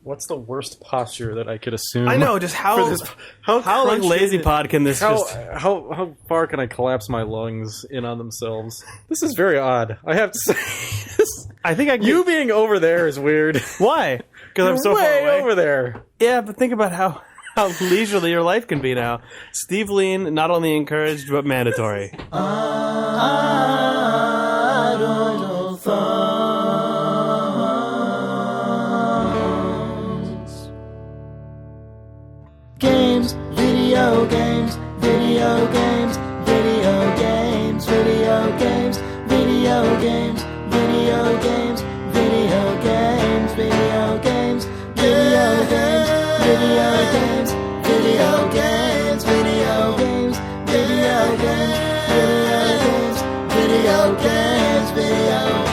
What's the worst posture that I could assume? I know, just how like lazy pod can this how far can I collapse my lungs in on themselves? This is very odd. I have to say this. I think you being over there is weird. Why? Because I'm so way far away. over there. Yeah, but think about how leisurely your life can be now. Steve Lean, not only encouraged, but mandatory. Idle Thumbs. Games, video games, video games, video games, video games, video games, video games, video games, video games, video games, video games, video games, video games, video games, video games, video.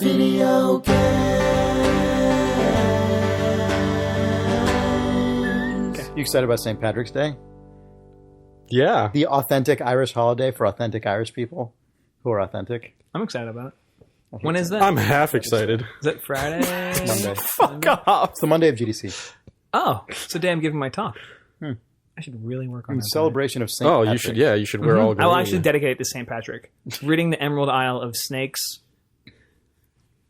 Video games. You excited about St. Patrick's Day? Yeah. The authentic Irish holiday for authentic Irish people who are authentic. I'm excited about it. When is that? I'm half excited. Is it Friday? Monday. Fuck off. It's the Monday of GDC. Oh, it's the day I'm giving my talk. I should really work on In that. celebration of St. Oh, Patrick. you should. Yeah, you should wear all green. I will actually dedicate it to St. Patrick. Ridding the Emerald Isle of snakes.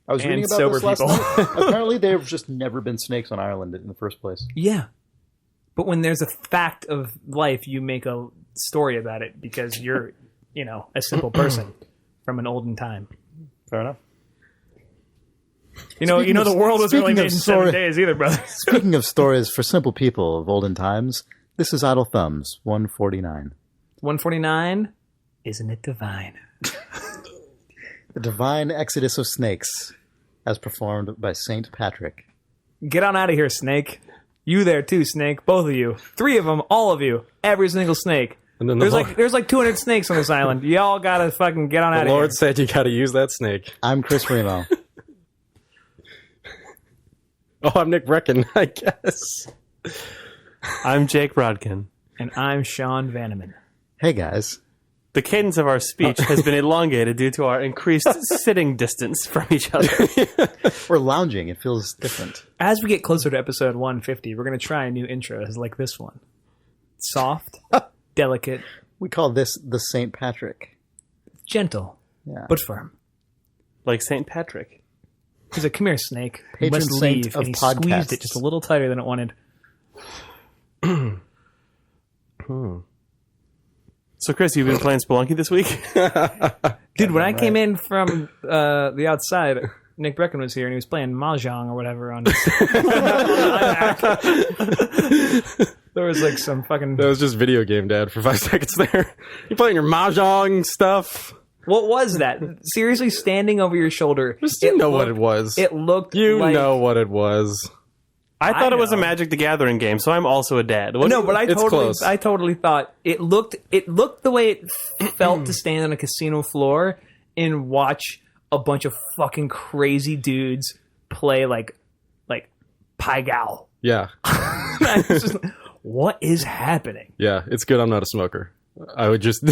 I was reading and about sober this last people. night. Apparently, there's just never been snakes on Ireland in the first place. Yeah. But when there's a fact of life, you make a story about it because you're, a simple person from an olden time. Fair enough. The world wasn't really speaking made in of 7 days either, brother. Speaking of stories for simple people of olden times, this is Idle Thumbs 149. 149, isn't it divine? The divine exodus of snakes, as performed by St. Patrick. Get on out of here, snake. You there too, snake. Both of you. 3 of them, all of you. Every single snake. And then there's like 200 snakes on this island. Y'all gotta fucking get on out of here. The Lord said you gotta use that snake. I'm Chris Remo. Oh, I'm Nick Brecken, I guess. I'm Jake Brodkin. And I'm Sean Vanneman. Hey, guys. The cadence of our speech has been elongated due to our increased sitting distance from each other. We're lounging. It feels different. As we get closer to episode 150, we're going to try a new intro like this one. Soft, delicate. We call this the St. Patrick. Gentle, but firm. Like St. Patrick. He's like, come here, snake. You Patron must saint leave. of And he podcasts. squeezed it just a little tighter than it wanted. So, Chris, you've been playing Spelunky this week? Dude, when I came in from the outside, Nick Brecken was here and he was playing Mahjong or whatever on his iPad. There was like some fucking... That was just video game dad for 5 seconds there. You playing your Mahjong stuff? What was that? Seriously, standing over your shoulder. You know what it was. It looked You like... know what it was. I thought it was a know. Magic the Gathering game, so I'm also a dad. No, but It's close. I totally thought it looked the way it felt to stand on a casino floor and watch a bunch of fucking crazy dudes play like Pai Gow. Yeah. I was just like, what is happening? Yeah, it's good I'm not a smoker. I would just...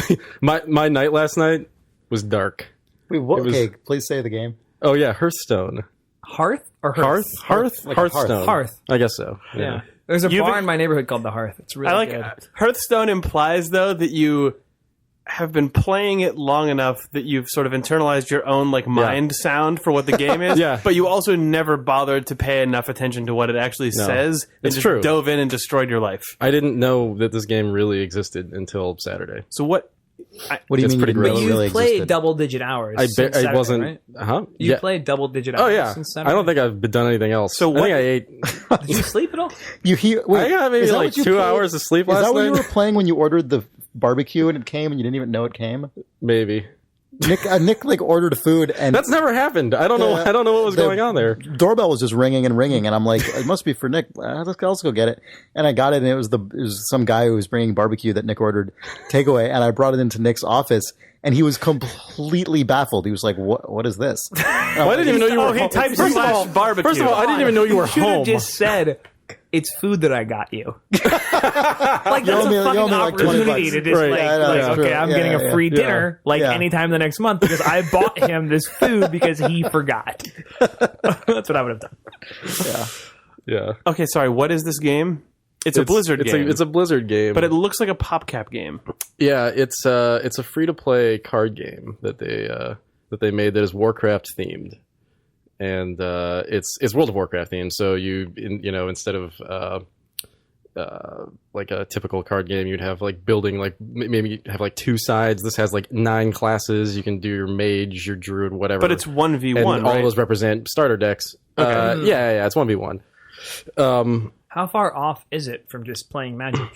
my night last night was dark. Wait, what? was- Okay, please say the game. Oh, yeah, Hearthstone. Hearth or Hearth? Like a Hearthstone. Hearth. I guess so. Yeah. There's a You've bar been- in my neighborhood called the Hearth. It's really I like good. Hearthstone implies, though, that you have been playing it long enough that you've sort of internalized your own mind sound for what the game is. Yeah. But you also never bothered to pay enough attention to what it actually says. And It's just true. dove in and destroyed your life. I didn't know that this game really existed until Saturday. So what... What do you It's mean? pretty You didn't gross. know it You've really played existed? double-digit hours since I Saturday, wasn't... right? Huh? You Yeah. played double-digit hours Oh, yeah. since I Saturday? don't think I've done anything else. So I what- think I ate... Did you sleep at all? You hear? Wait, I got maybe is that like what you 2 played? hours of sleep Is last that what you night. were playing when you ordered the barbecue and it came and you didn't even know it came? Maybe. Nick like ordered food, and That's never happened. I don't know. I don't know what was going on there. doorbell was just ringing, and I'm like, it must be for Nick. Let's go get it. And I got it, and it was some guy who was bringing barbecue that Nick ordered takeaway, and I brought it into Nick's office, and he was completely baffled. He was like, "What is this?" I didn't even know you were. he home. typed First of all, /barbecue. First of all, I didn't even know you were should have home. just said, "It's food that I got you." Like that's owe me- a fucking you owe me like 20 opportunity bucks. to just Right. like, Yeah, I know, like, it's okay, true. I'm Yeah, getting yeah, a free yeah. dinner like Yeah. anytime the next month because I bought him this food because he forgot. That's what I would have done. Yeah, Okay, sorry. What is this game? It's a Blizzard game. It's a Blizzard game, but it looks like a PopCap game. yeah, it's a free to play card game that they made that is Warcraft themed, and it's World of Warcraft themed. So instead of like a typical card game, you'd have like building like maybe you have like two sides. This has like 9 classes. You can do your mage, your druid, whatever. But it's 1v1, and all right? those represent starter decks. Yeah, it's 1v1. How far off is it from just playing Magic?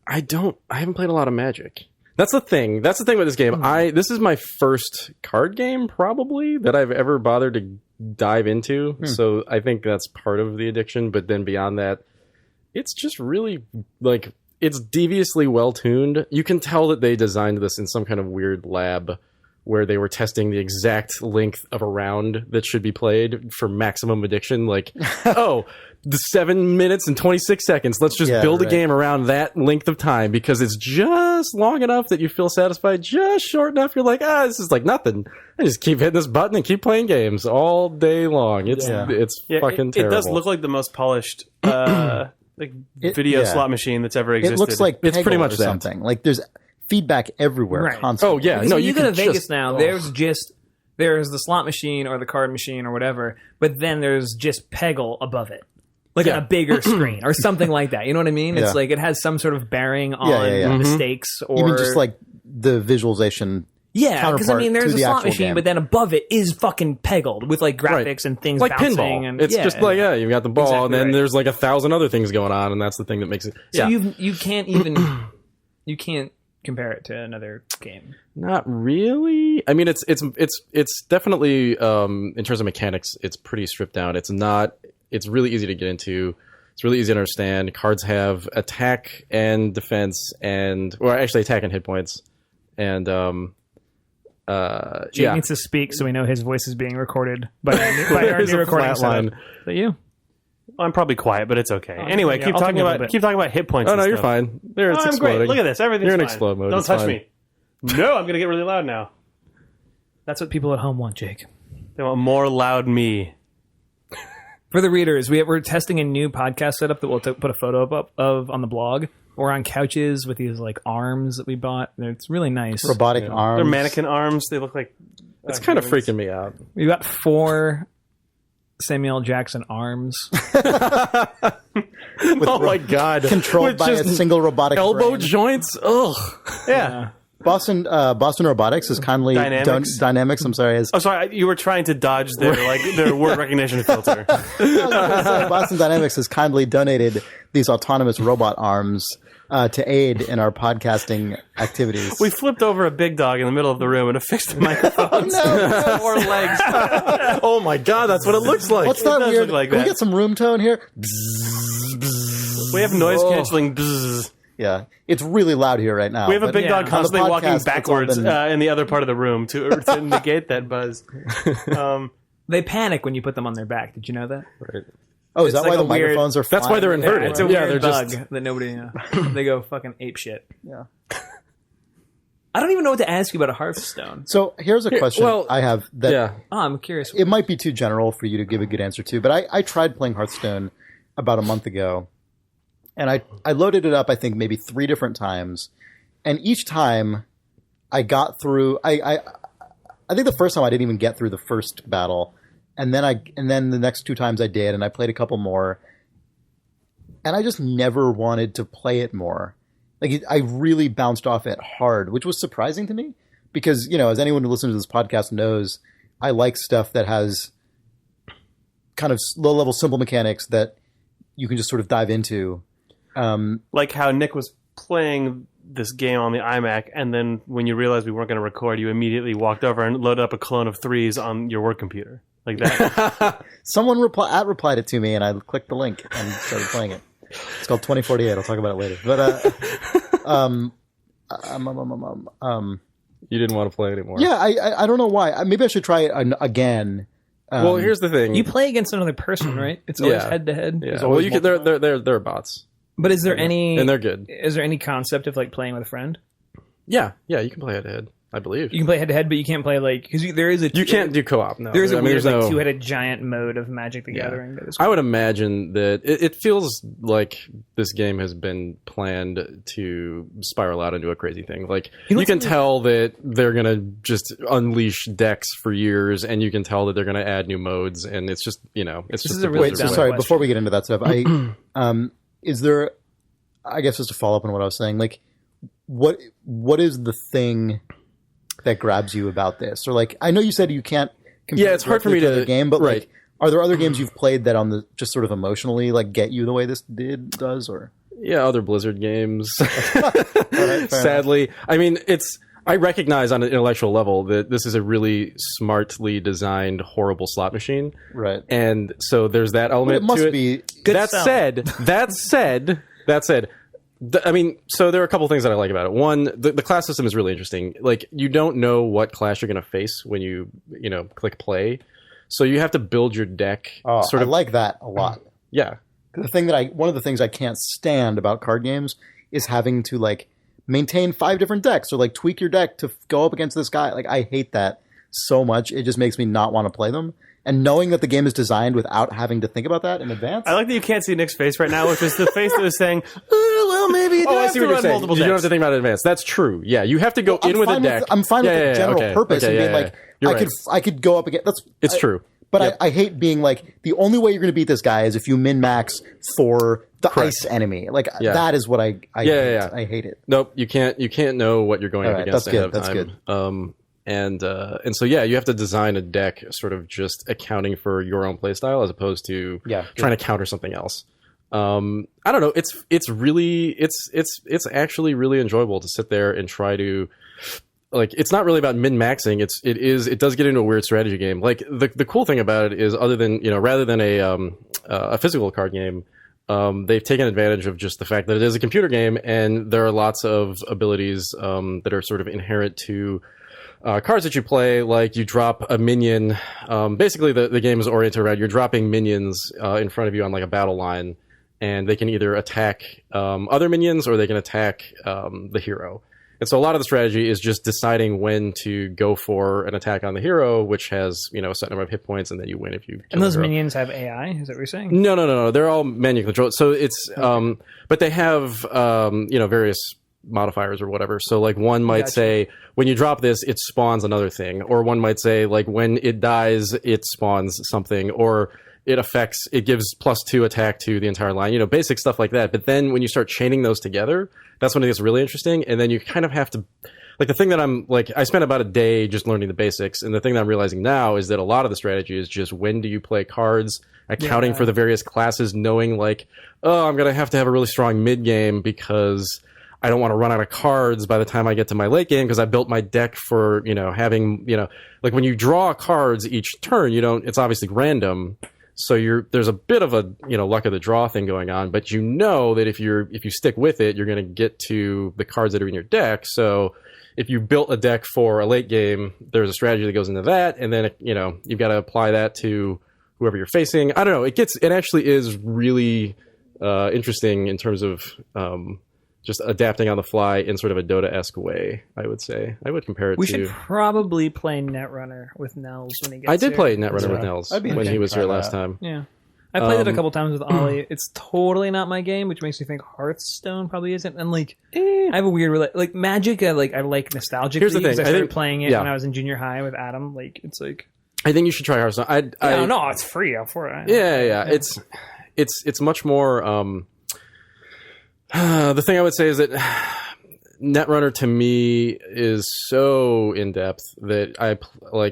I haven't played a lot of Magic. That's the thing. That's the thing with this game. This is my first card game probably that I've ever bothered to dive into. So I think that's part of the addiction. But then beyond that, it's just really like it's deviously well tuned. You can tell that they designed this in some kind of weird lab where they were testing the exact length of a round that should be played for maximum addiction. Like, the 7 minutes and 26 seconds. Let's just build a game around that length of time because it's just long enough that you feel satisfied, just short enough. You're like, this is like nothing. I just keep hitting this button and keep playing games all day long. It's fucking terrible. It does look like the most polished video slot machine that's ever existed. It looks like It's pretty Peggle much or that. something. Like there's feedback everywhere Right. constantly. Oh yeah, Because no, when you go to can Vegas just, now, there's the slot machine or the card machine or whatever, but then there's just Peggle above it. Like on a bigger screen or something like that. You know what I mean? It's Yeah. like it has some sort of bearing on the stakes or Even just like the visualization. yeah, because I mean, counterpart there's to a the slot actual machine, game. but then above it is fucking peggled with like graphics and things like bouncing pinball. and It's just like you've got the ball, Exactly and then right. there's like 1,000 other things going on, and that's the thing that makes it. so Yeah, you can't even compare it to another game. not really. I mean, it's definitely in terms of mechanics, it's pretty stripped down. It's not. It's really easy to get into. It's really easy to understand. Cards have attack and defense, actually attack and hit points, and Jake needs to speak so we know his voice is being recorded by our There's new a recording flat line. setup. Is that you? I'm probably quiet, but it's okay. Anyway, yeah, keep I'll talking take a little about bit. hit points. Oh and no, you're stuff. fine. There, it's I'm exploding. great. Look at this. Everything's You're in fine. explode mode. Don't It's touch fine. me. No, I'm gonna get really loud now. That's what people at home want, Jake. They want more loud me. For the readers, we're testing a new podcast setup that we'll put a photo up of on the blog. We're on couches with these like arms that we bought. It's really nice. Robotic arms. They're mannequin arms. They look like. It's kind of freaking me out. We got 4 Samuel Jackson arms. Oh my god! Controlled With by a just single robotic elbow brain. joints. Ugh. Yeah. Boston Robotics is kindly Dynamics? Dynamics. I'm sorry. Oh, sorry. You were trying to dodge their word recognition filter. Boston Dynamics has kindly donated these autonomous robot arms to aid in our podcasting activities. We flipped over a big dog in the middle of the room and affixed the microphones. 4 legs. Oh my god, that's what it looks like. What's that does weird? look like Can that. we get some room tone here? We have noise canceling. Bzzz. Yeah, it's really loud here right now. We have a but big dog on the constantly podcast, walking it's all backwards been- in the other part of the room to negate that buzz. They panic when you put them on their back. Did you know that? Right. Oh, is that like why a the weird- microphones are? That's why they're flying? inverted. It's a Yeah, weird they're bug just- that nobody. They go fucking ape shit. Yeah. I don't even know what to ask you about a Hearthstone. So here's a question well, I have that Yeah. Oh, I'm curious. it might be too general for you to give a good answer to, but I tried playing Hearthstone about a month ago, and I loaded it up I think maybe 3 different times, and each time I got through. I think the first time I didn't even get through the first battle, and then the next 2 times I did, and I played a couple more, and I just never wanted to play it more. Like I really bounced off it hard, which was surprising to me because, as anyone who listens to this podcast knows, I like stuff that has kind of low-level simple mechanics that you can just sort of dive into. Like how Nick was playing this game on the iMac, and then when you realized we weren't going to record, you immediately walked over and loaded up a clone of Threes on your work computer. Like that. Someone replied it to me, and I clicked the link and started playing it. It's called 2048. I'll talk about it later. But You didn't want to play anymore. yeah, I don't know why. Maybe I should try it again. Well, here's the thing. You play against another person, right? It's always head to head. Yeah. Well, you can. They're bots, But is there any? and they're good. Is there any concept of like playing with a friend? Yeah, you can play head to head. I believe You can play head to head, but you can't play like because there is a you can't do co-op. No, There's a weird there's like no. two-headed giant mode of Magic the Gathering. That is I would imagine that it feels like this game has been planned to spiral out into a crazy thing. Like you can tell that they're gonna just unleash decks for years, and you can tell that they're gonna add new modes, and it's just it's just is a really Wait, dumb so sorry. question. Before we get into that stuff, is there? I guess just to follow up on what I was saying, like, what is the thing that grabs you about this? Or like, I know you said you can't. Compare it's hard for me directly to the game, but right. like, are there other games you've played that on the just sort of emotionally like get you the way this does? Or other Blizzard games. fair Sadly, I mean I recognize on an intellectual level that this is a really smartly designed, horrible slot machine. right? And so there's that element It must to it. be. That said, I mean, so there are a couple things that I like about it. One, the class system is really interesting. Like, you don't know what class you're going to face when you click play. So you have to build your deck. I like that a lot. Yeah. One of the things I can't stand about card games is having to like maintain 5 different decks or like tweak your deck to go up against this guy. Like, I hate that so much. It just makes me not want to play them. And knowing that the game is designed without having to think about that in advance. I like that you can't see Nick's face right now, which is the face that is saying, well, maybe you do I have see to what you're run saying. multiple You don't have decks. to think about it in advance. That's true. Yeah, you have to go in with a deck. I'm fine with the general purpose and being like, You're I could go up against. It's true. But Yep. I hate being like, the only way you're going to beat this guy is if you min-max for the Correct. ice enemy. Like, Yeah. that is what I hate. Yeah. I hate it. Nope, you can't know what you're going All up right, against that's ahead good, of that's time. And so you have to design a deck sort of just accounting for your own playstyle as opposed to trying to counter something else. I don't know. It's really it's actually really enjoyable to sit there and try to like. It's not really about min-maxing. It does get into a weird strategy game. Like the cool thing about it is other than rather than a physical card game. They've taken advantage of just the fact that it is a computer game, and there are lots of abilities that are sort of inherent to cards that you play. Like you drop a minion. Basically, the game is oriented around you're dropping minions in front of you on like a battle line, and they can either attack other minions or they can attack the hero. And so a lot of the strategy is just deciding when to go for an attack on the hero, which has a set number of hit points, and then you win if you kill And those the hero. minions have AI? Is that what you're saying? No. They're all manually controlled. So it's, but they have, various modifiers or whatever. So like one might say, when you drop this, it spawns another thing. Or one might say, like, when it dies, it spawns something. Or it gives +2 attack to the entire line. Basic stuff like that. But then when you start chaining those together, that's when it gets really interesting. And then you kind of have to, like, the thing that I spent about a day just learning the basics. And the thing that I'm realizing now is that a lot of the strategy is just when do you play cards, accounting for the various classes, knowing like, oh, I'm going to have a really strong mid game because I don't want to run out of cards by the time I get to my late game because I built my deck for, having, like when you draw cards each turn, it's obviously random. So there's a bit of a luck of the draw thing going on, but that if you stick with it, you're going to get to the cards that are in your deck. So if you built a deck for a late game, there's a strategy that goes into that, and then you've got to apply that to whoever you're facing. I don't know. It actually is really interesting in terms of just adapting on the fly in sort of a Dota-esque way. I would say I would compare it We to. should probably play Netrunner with Nels when he gets I did here. play Netrunner with Nels I'd be when he was interested here to try last that. time. Yeah. I played it a couple times with Ollie. It's totally not my game, which makes me think Hearthstone probably isn't. And like, I have a weird like Magic. I like nostalgically. Here's the thing. because I I started think- playing it yeah. when I was in junior high with Adam. Like, it's like, I think you should try Hearthstone. I don't know. It's free. I'm for it. Yeah. It's much more. The thing I would say is that Netrunner to me is so in depth that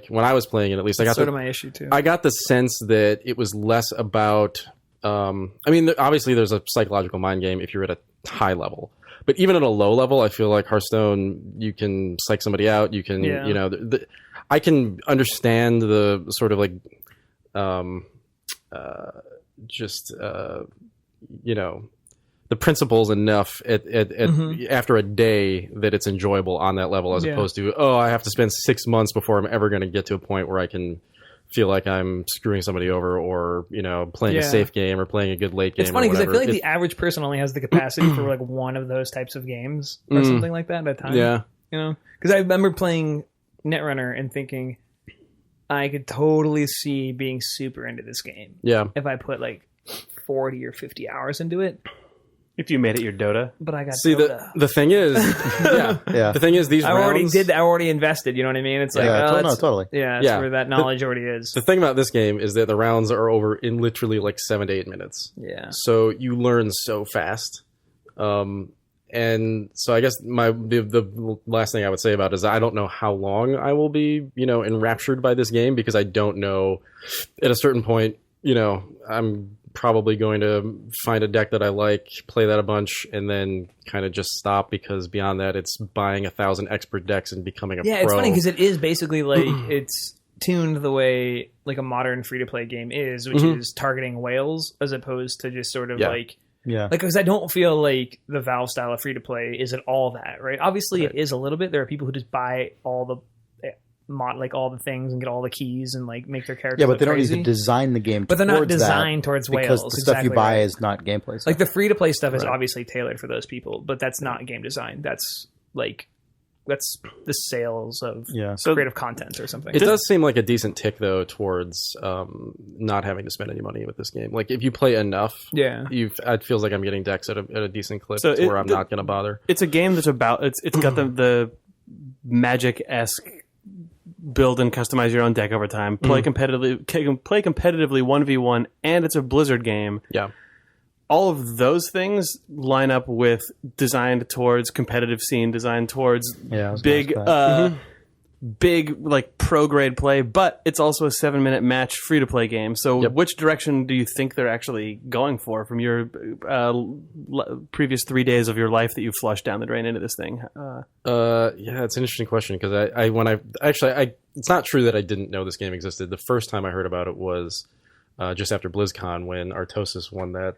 when I was playing it, at least I got sort of my issue too. I got the sense that it was less about. Obviously there's a psychological mind game if you're at a high level, But even at a low level, I feel like Hearthstone, you can psych somebody out. You can, Yeah. you know, I can understand the sort of like, you know, the principles enough at after a day that it's enjoyable on that level, as opposed to, I have to spend 6 months before I'm ever going to get to a point where I can feel like I'm screwing somebody over, or, you know, playing a safe game or playing a good late game. It's funny because I or feel like the average person only has the capacity for like one of those types of games or something like that at a time. Yeah. You know, because I remember playing Netrunner and thinking I could totally see being super into this game Yeah. if I put like 40 or 50 hours into it. If you made it your Dota. But I got See, Dota. the thing is, Yeah. the thing is, these I rounds, already invested. You know what I mean? It's like, totally. Yeah, that's Yeah. where that knowledge already is. the thing about this game is that the rounds are over in literally like 7 to 8 minutes. Yeah. So you learn so fast. And so I guess the last thing I would say about it is I don't know how long I will be, you know, enraptured by this game, because I don't know at a certain point, you know, I'm probably going to find a deck that I like, play that a bunch, and then kind of just stop, because beyond that it's buying 1,000 expert decks and becoming a pro. Yeah, it's funny because it is basically like it's tuned the way like a modern free-to-play game is, which is targeting whales as opposed to just sort of like Yeah. because I don't feel like the Valve style of free-to-play is at all that, right? Obviously it is a little bit. There are people who just buy all the like all the things and get all the keys and like make their characters But they don't crazy. need to design the game But they're not towards designed that, towards because whales. the stuff you Exactly buy right. is not gameplay stuff. Like the free-to-play stuff is obviously tailored for those people, but that's not game design. That's the sales of creative content or something. It does seem like a decent tick, though, towards not having to spend any money with this game. Like, if you play enough, it feels like I'm getting decks at a decent clip, So where I'm not going to bother. It's a game that's about it's got the Magic-esque build and customize your own deck over time. Play competitively 1v1, and it's a Blizzard game. Yeah. All of those things line up with designed towards competitive scene, designed towards I was big, gonna ask big like pro grade play. But it's also a 7-minute match free to play game. So, which direction do you think they're actually going for from your previous 3 days of your life that you flushed down the drain into this thing? Yeah, it's an interesting question, because it's not true that I didn't know this game existed. The first time I heard about it was just after BlizzCon, when Artosis won the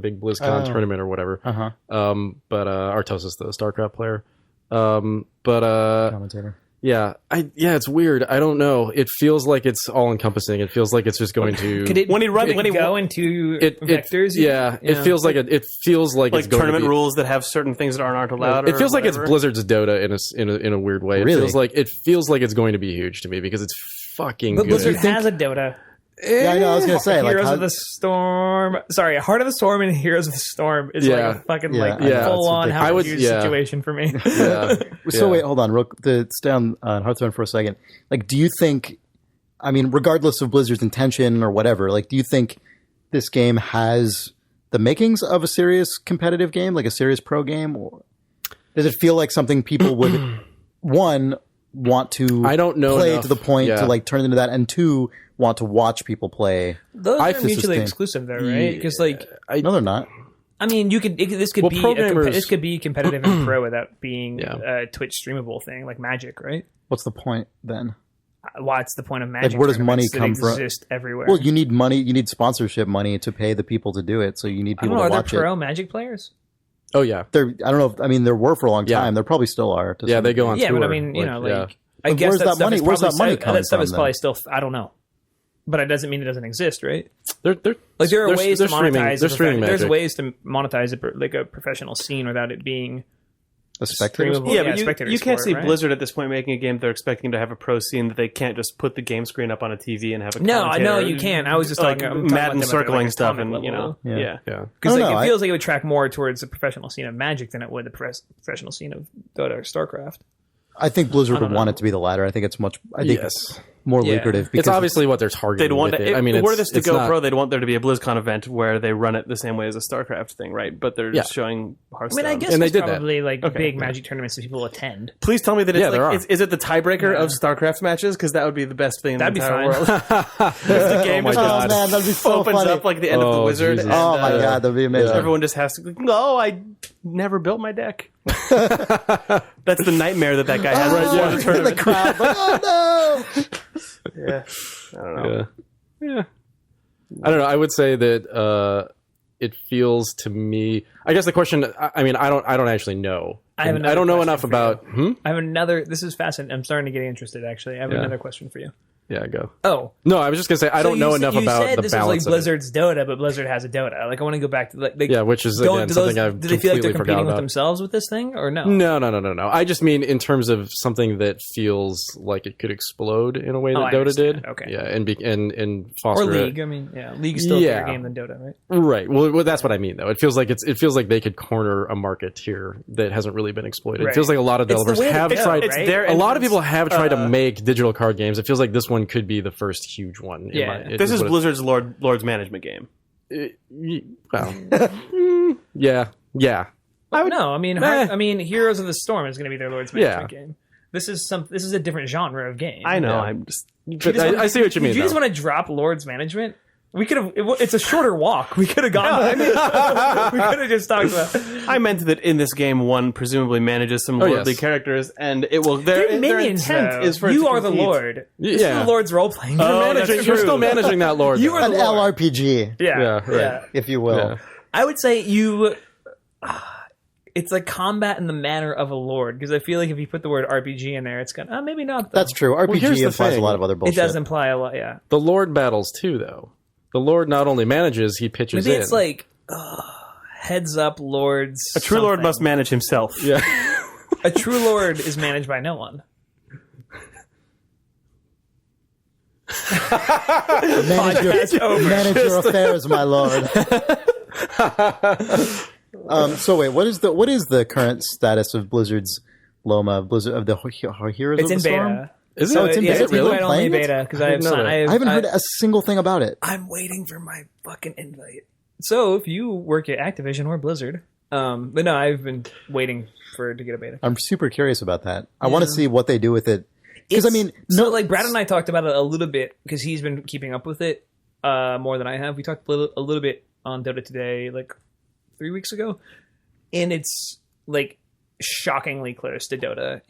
big BlizzCon tournament or whatever. But Artosis, the StarCraft player. commentator. Yeah, it's weird. I don't know. It feels like it's all encompassing. It feels like it's just going to Could it go into vectors? It feels like it's going tournament to be, rules that have certain things that aren't allowed. It feels like it's whatever? Blizzard's Dota in a weird way. Really? It feels like it's going to be huge to me, because it's fucking But good. Blizzard has a Dota. Yeah, I know. I was gonna say, Heroes like, of the Storm. Sorry, Heart of the Storm and Heroes of the Storm is like a fucking full on how to use situation for me. So wait, hold on, to stay on Hearthstone for a second. Like, do you think? I mean, regardless of Blizzard's intention or whatever, like, do you think this game has the makings of a serious competitive game, like a serious pro game, or does it feel like something people would want to I don't know play enough. to the point to like turn it into that, and two, want to watch people play? Those are mutually interesting. exclusive, though, right? Because No, they're not. I mean, this could be competitive and pro without being a Twitch streamable thing like Magic, right? What's the point then? What's the point of Magic? Like, where does money tournaments that come from? Exist everywhere. Well, you need money. You need sponsorship money to pay the people to do it. So you need people to are watch there it. pro Magic players? Oh yeah, I don't know. I mean, there were for a long time. Yeah. There probably still are. they go on Yeah, tour. but I mean, I But guess where's that stuff money- is where's that probably money coming that stuff from, is then? probably still. I don't know, but it doesn't mean it doesn't exist, right? There are ways to monetize. They're streaming There's Magic. ways to monetize like a professional scene without it being a spectator. streamable. Yeah, but spectator you can't sport, see right? Blizzard at this point making a game they're expecting to have a pro scene that they can't just put the game screen up on a TV and have a No, commentator. I know you can't. I was just like talking about Madden them at, circling a stuff, comment and level. yeah. Yeah. Because I don't know, it feels like it would track more towards the professional scene of Magic than it would the professional scene of Dota or StarCraft. I think Blizzard would want it to be the latter. I think it's much. I think Yes. more lucrative. Because It's obviously what they're targeting. They'd want with to, it. I mean, were this to it's go not- pro, they'd want there to be a BlizzCon event where they run it the same way as a StarCraft thing, right? But they're just showing I Hearthstone. mean, I guess And they there's did that. probably like big Magic tournaments that people attend. Please tell me that it's Yeah, there like, are. is it the tiebreaker of StarCraft matches? Because that would be the best thing in That'd the be entire fine. world. The game my just God. Oh man, that'd be so opens funny. up like the end of the Oh, wizard. Jesus. And, Oh my god, that'd be amazing. everyone just has to. No, I never built my deck. That's the nightmare that guy has before the The tournament. crowd, like, oh no! Yeah, I don't know. Yeah. I don't know. I would say that it feels to me. I guess the question. I mean, I don't actually know. I have another I don't know question enough for about. I have another. This is fascinating. I'm starting to get interested. Actually, I have another question for you. Yeah, go. Oh, No, I was just gonna say I don't know enough you about said the this balance was of like it. Blizzard's Dota, but Blizzard has a Dota. Like, I want to go back to like Yeah, which is don't- again do something those- I've do they feel like they're completely forgot competing with about. themselves with this thing, or no? No. I just mean in terms of something that feels like it could explode in a way that I Dota understand. did. Okay. Yeah, and Or foster it. League. I mean, yeah, League is still a Yeah. bigger game than Dota, right? Right. Well, that's what I mean, though. It feels like they could corner a market here that hasn't really been exploited. Right. It feels like a lot of It's the developers way to have go, tried. right? their A lot of entrance, people have tried to make digital card games. It feels like this one could be the first huge one. Yeah. This is what it- Blizzard's Lord's management game. Well, yeah. No, I mean, I mean, Heroes of the Storm is going to be their Lord's Management Yeah. game. This is a different genre of game. I know. Yeah. I'm just. But I see what you mean. If you just though. want to drop Lord's Management, we could have. It's a shorter walk. We could have gone. we could have just talked about. I meant that in this game, one presumably manages some lordly yes. characters, and it will. They're Their minions, intent though. is for it you to are the compete. Lord. This Yeah. is the Lord's role playing. You're still managing that lord. You though. are An the Lord. LRPG, Yeah, right. if you will. Yeah. I would say you. It's like combat in the manner of a lord, because I feel like if you put the word RPG in there, it's gonna maybe not. Though. That's true. RPG here's the implies thing. a lot of other It bullshit. does imply a lot. Yeah, The lord battles too, though. The lord not only manages, he pitches maybe in. it's like heads up lords. A true lord something. must manage himself. yeah. A true lord is managed by no one. Manage your affairs, my lord. So wait, what is the current status of Blizzard's LoMa? Blizzard of the Heroes It's of in the Storm? beta. Is So it? it's in yeah, beta? it's Really? invite only Playing it? beta because I have didn't know that. I haven't heard a single thing about it. I'm waiting for my fucking invite. So if you work at Activision or Blizzard, but no, I've been waiting for it to get a beta. I'm super curious about that. I want to see what they do with it. Because I mean, so like Brad and I talked about it a little bit because he's been keeping up with it more than I have. We talked a little bit on Dota Today like 3 weeks ago, and it's like shockingly close to Dota.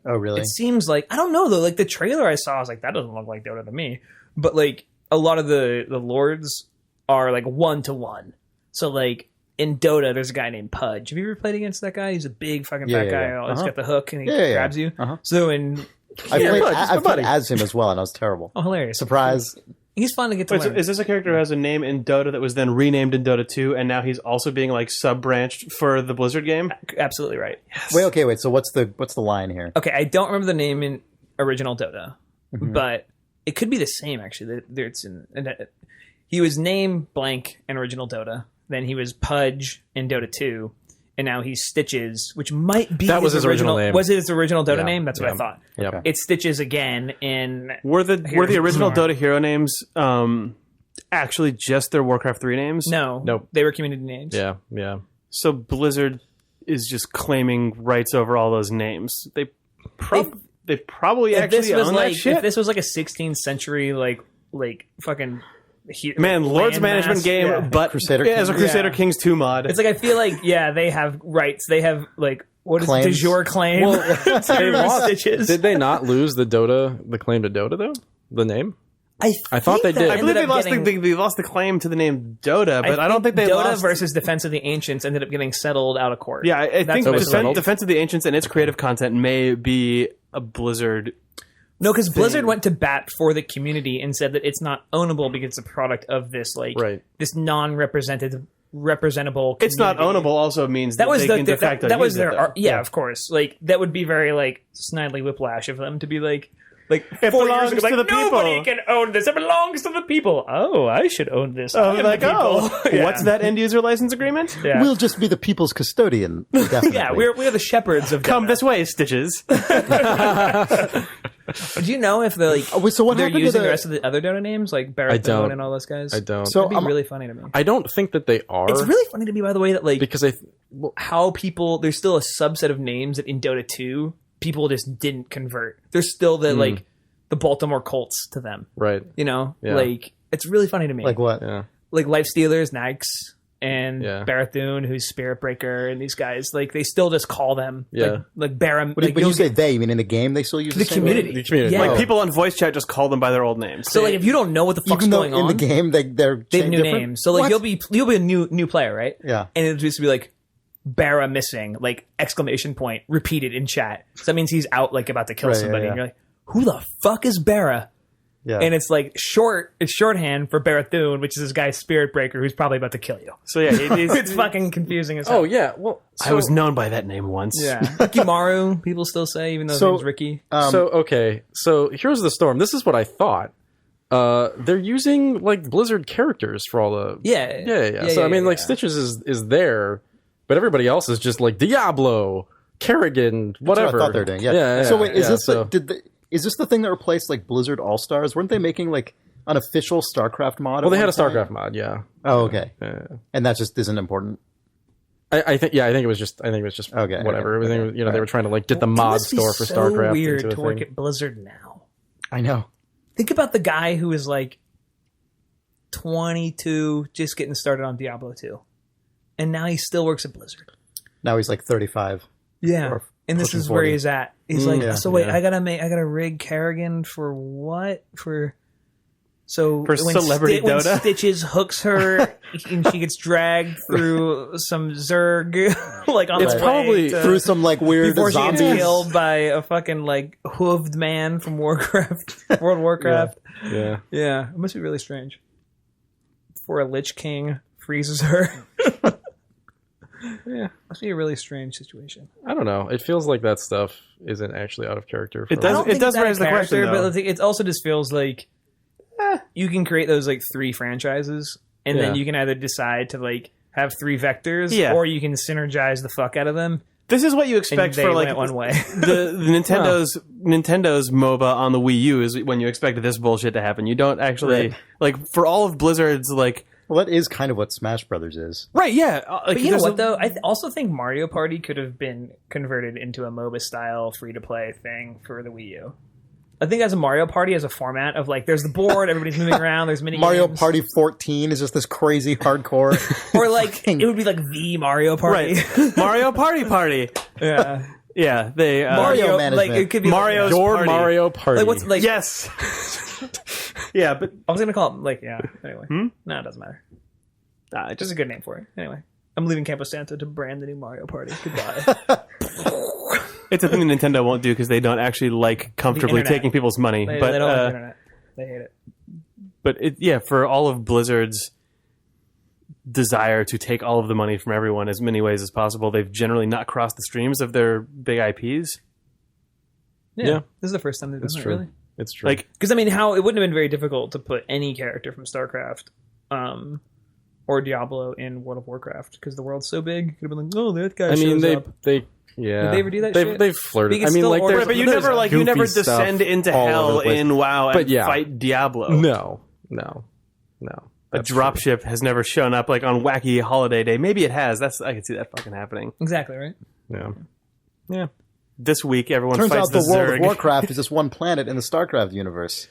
oh really? It seems like, I don't know though. Like the trailer I saw, I was like, that doesn't look like Dota to me. But like a lot of the lords are like 1-to-1. So like in Dota, there's a guy named Pudge. Have you ever played against that guy? He's a big fucking fat guy. yeah. He's got the hook and he Yeah. grabs you. Uh-huh. So in I played as him as well, and I was terrible. oh hilarious, Surprise! he's fun to get to Wait, so learn. is this a character who has a name in Dota that was then renamed in Dota 2, and now he's also being like sub-branched for the Blizzard game? Absolutely right. Wait. So what's the line here? Okay, I don't remember the name in original Dota, but it could be the same actually. He was named blank in original Dota. Then he was Pudge in Dota 2, and now he's Stitches, which might be That was his original name. Was it his original Dota Yeah, name? That's what I yeah. thought. Yep. It's Stitches again in. Were the original Storm. Dota hero names actually just their Warcraft 3 names? No, Nope. they were community names. Yeah. So Blizzard is just claiming rights over all those names. They probably If actually this was own like that shit. if this was like a 16th century like fucking Man, Lord's landmass, management game, yeah. but Crusader as a Kings. Crusader Yeah. Kings 2 mod. It's like I feel like they have rights. They have like what is Claims. de jure claim to Stitches. Did they not lose the claim to Dota though? The name? I thought they think that did. I believe ended they up getting- they lost the claim to the name Dota, but I don't think they Dota lost. versus Defense of the Ancients ended up getting settled out of court. Yeah, I think what it was settled. Defense of the Ancients and its creative content may be a Blizzard. No, because Blizzard went to bat for the community and said that it's not ownable because it's a product of this Right. this non-representable. It's not community. ownable. Also means That was they the can de facto that was use their it, though. yeah, of course. Like that would be very like Snidely Whiplash of them to be like It 4 years belongs ago, to like, the people. nobody can own this. It belongs to the people. Oh, I should own this. I am Like, the people. Yeah. what's that end user license agreement? Yeah. We'll just be the people's custodian. Definitely. Yeah, we're the shepherds of Come Dota. this way, Stitches. Do you know if they're so what they're happened to using the the- rest of the other Dota names like I don't. Barristers and all those guys? I don't. So That'd be really funny to me. I don't think that they are. It's really funny to me, by the way, that because how people there's still a subset of names that in Dota 2 people just didn't convert. There's still the the Baltimore Colts to them. right. You know, Yeah. like it's really funny to me. Like what? Yeah. Like Life Stealers, Nags, and Yeah. Barathun, who's Spirit Breaker, and these guys, like they still just call them like Bara. But you say they, you mean in the game they still use the same community. name? The community. Yeah. Like people on voice chat just call them by their old names. So like if you don't know what the fuck's Even though going in on, the game they're they have new different? names. So like What? you'll be a new player, right? Yeah. And it'll just be like Bara missing, like exclamation point repeated in chat. So that means he's out like about to kill Right, yeah, somebody, yeah. and you're like, who the fuck is Bara? Yeah. And it's like it's shorthand for Barathun, which is this guy's Spirit Breaker who's probably about to kill you. So yeah, It's fucking confusing as hell. Oh yeah. Well, I was known by that name once. Yeah. Rikimaru, people still say, even though his So- name's Ricky. So here's the storm. This is what I thought. They're using like Blizzard characters for all the Yeah. So I mean, like yeah. Stitches is there, but everybody else is just like Diablo, Kerrigan, That's what whatever. I thought they were doing. Yeah. Yeah. So wait, is yeah, this so, is this the thing that replaced like Blizzard All Stars? Weren't they making like an official StarCraft mod? well, they at had a one point? StarCraft mod. Yeah. Oh, okay. Yeah. And that just isn't important. I think it was just Okay, whatever. okay, Everything okay. was, they were trying to like get the It mod must be store for so StarCraft. weird into a to work thing. at Blizzard now. I know. Think about the guy who was like 22, just getting started on Diablo 2. And now he still works at Blizzard. Now he's like 35. Yeah. Or And this pushing is where 40. he's at. He's like, yeah, so wait, yeah. I gotta rig Kerrigan for what? For when celebrity when Dota? Stitches hooks her and she gets dragged through some Zerg, like on It's the way probably to- Through some like weird before she gets zombies. killed by a fucking like hooved man from Warcraft, World of Warcraft. Yeah. Yeah, it must be really strange. Before a Lich King freezes her. Yeah. Must be a really strange situation. I don't know. It feels like that stuff isn't actually out of character. For It does- I don't think does it's out of raise the question, character, though. but it also just feels like you can create those like 3 franchises, and then Yeah. you can either decide to like have 3 vectors, Yeah. or you can synergize the fuck out of them. This is what you And expect they for like went one way. the Nintendo's MOBA on the Wii U is when you expect this bullshit to happen. You don't actually Right. like for all of Blizzard's like Well, that is kind of what Smash Brothers is. right, yeah. Like, But you know there's what a- though? I also think Mario Party could have been converted into a MOBA style free to play thing for the Wii U. I think as a Mario Party as a format of like there's the board, everybody's moving around, there's mini Mario games. Party 14 is just this crazy hardcore. Or like it would be like the Mario Party. right. Mario Party. Yeah. Yeah, they Mario like management. it could be Mario's Your Party. Mario Party. like what's like Yes. Yeah, but I was gonna call it like anyway. No, it doesn't matter. Just a good name for it. Anyway. I'm leaving Campo Santo to brand the new Mario Party. Goodbye. it's a thing that Nintendo won't do because they don't actually like comfortably internet. taking people's money. They but don't like the internet. They hate it. but for all of Blizzard's desire to take all of the money from everyone as many ways as possible, they've generally not crossed the streams of their big IPs. Yeah. This is the first time they've done It's that, true. really. It's true. Like Because I mean, how it wouldn't have been very difficult to put any character from StarCraft or Diablo in World of Warcraft because the world's so big. Could have been like, oh, that guy. I mean, shows they up. yeah. Did they ever do that They've, shit? they've flirted. We can I mean, still like, order- there's, right, but you there's never goofy never stuff descend into all over hell the place. in WoW and But yeah. fight Diablo. No. A dropship has never shown up like on Wacky Holiday Day. Maybe it has. I can see that fucking happening. Exactly right. Yeah. This week, everyone Turns fights out the the World Zerg. of Warcraft is just one planet in the StarCraft universe.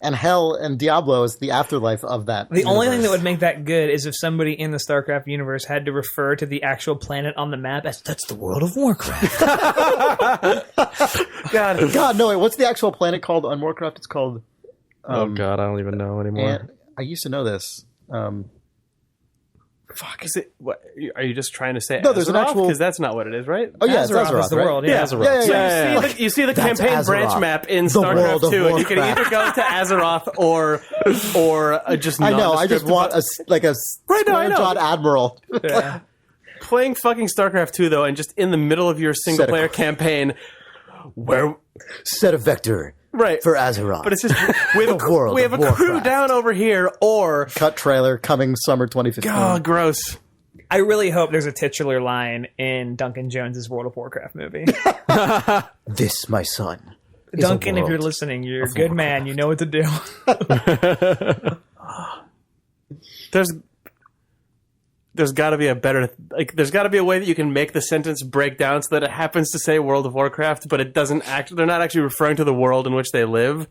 And Hell and Diablo is the afterlife of that. The only thing that universe. would make that good is if somebody in the StarCraft universe had to refer to the actual planet on the map as that's the World of Warcraft. God, no, wait, what's the actual planet called on Warcraft? It's called... Oh God, I don't even know anymore. and I used to know this. Fuck, is it? What, are you just trying to say No, there's an actual- Because that's not what it is, right? Oh, yeah, it's Azeroth Azeroth, is the right? world, yeah. Azeroth. Yeah, yeah, So yeah. you see the That's campaign Azeroth. branch map in The world StarCraft of 2, and you can Warcraft. either go to Azeroth or just I know, I just nondescript want a Right, no, I know. square-jawed admiral. Yeah. playing fucking StarCraft 2 though, and just in the middle of your single player campaign, where Set a vector right for Azeroth. But it's just we have The world we have of a crew Warcraft. down over here, or Cut trailer coming summer 2015. oh, gross. I really hope there's a titular line in Duncan Jones's World of Warcraft movie. This, my son. Duncan, if you're listening, you're a good man. You know what to do. There's got to be a better there's got to be a way that you can make the sentence break down so that it happens to say World of Warcraft, but it doesn't they're not actually referring to the world in which they live.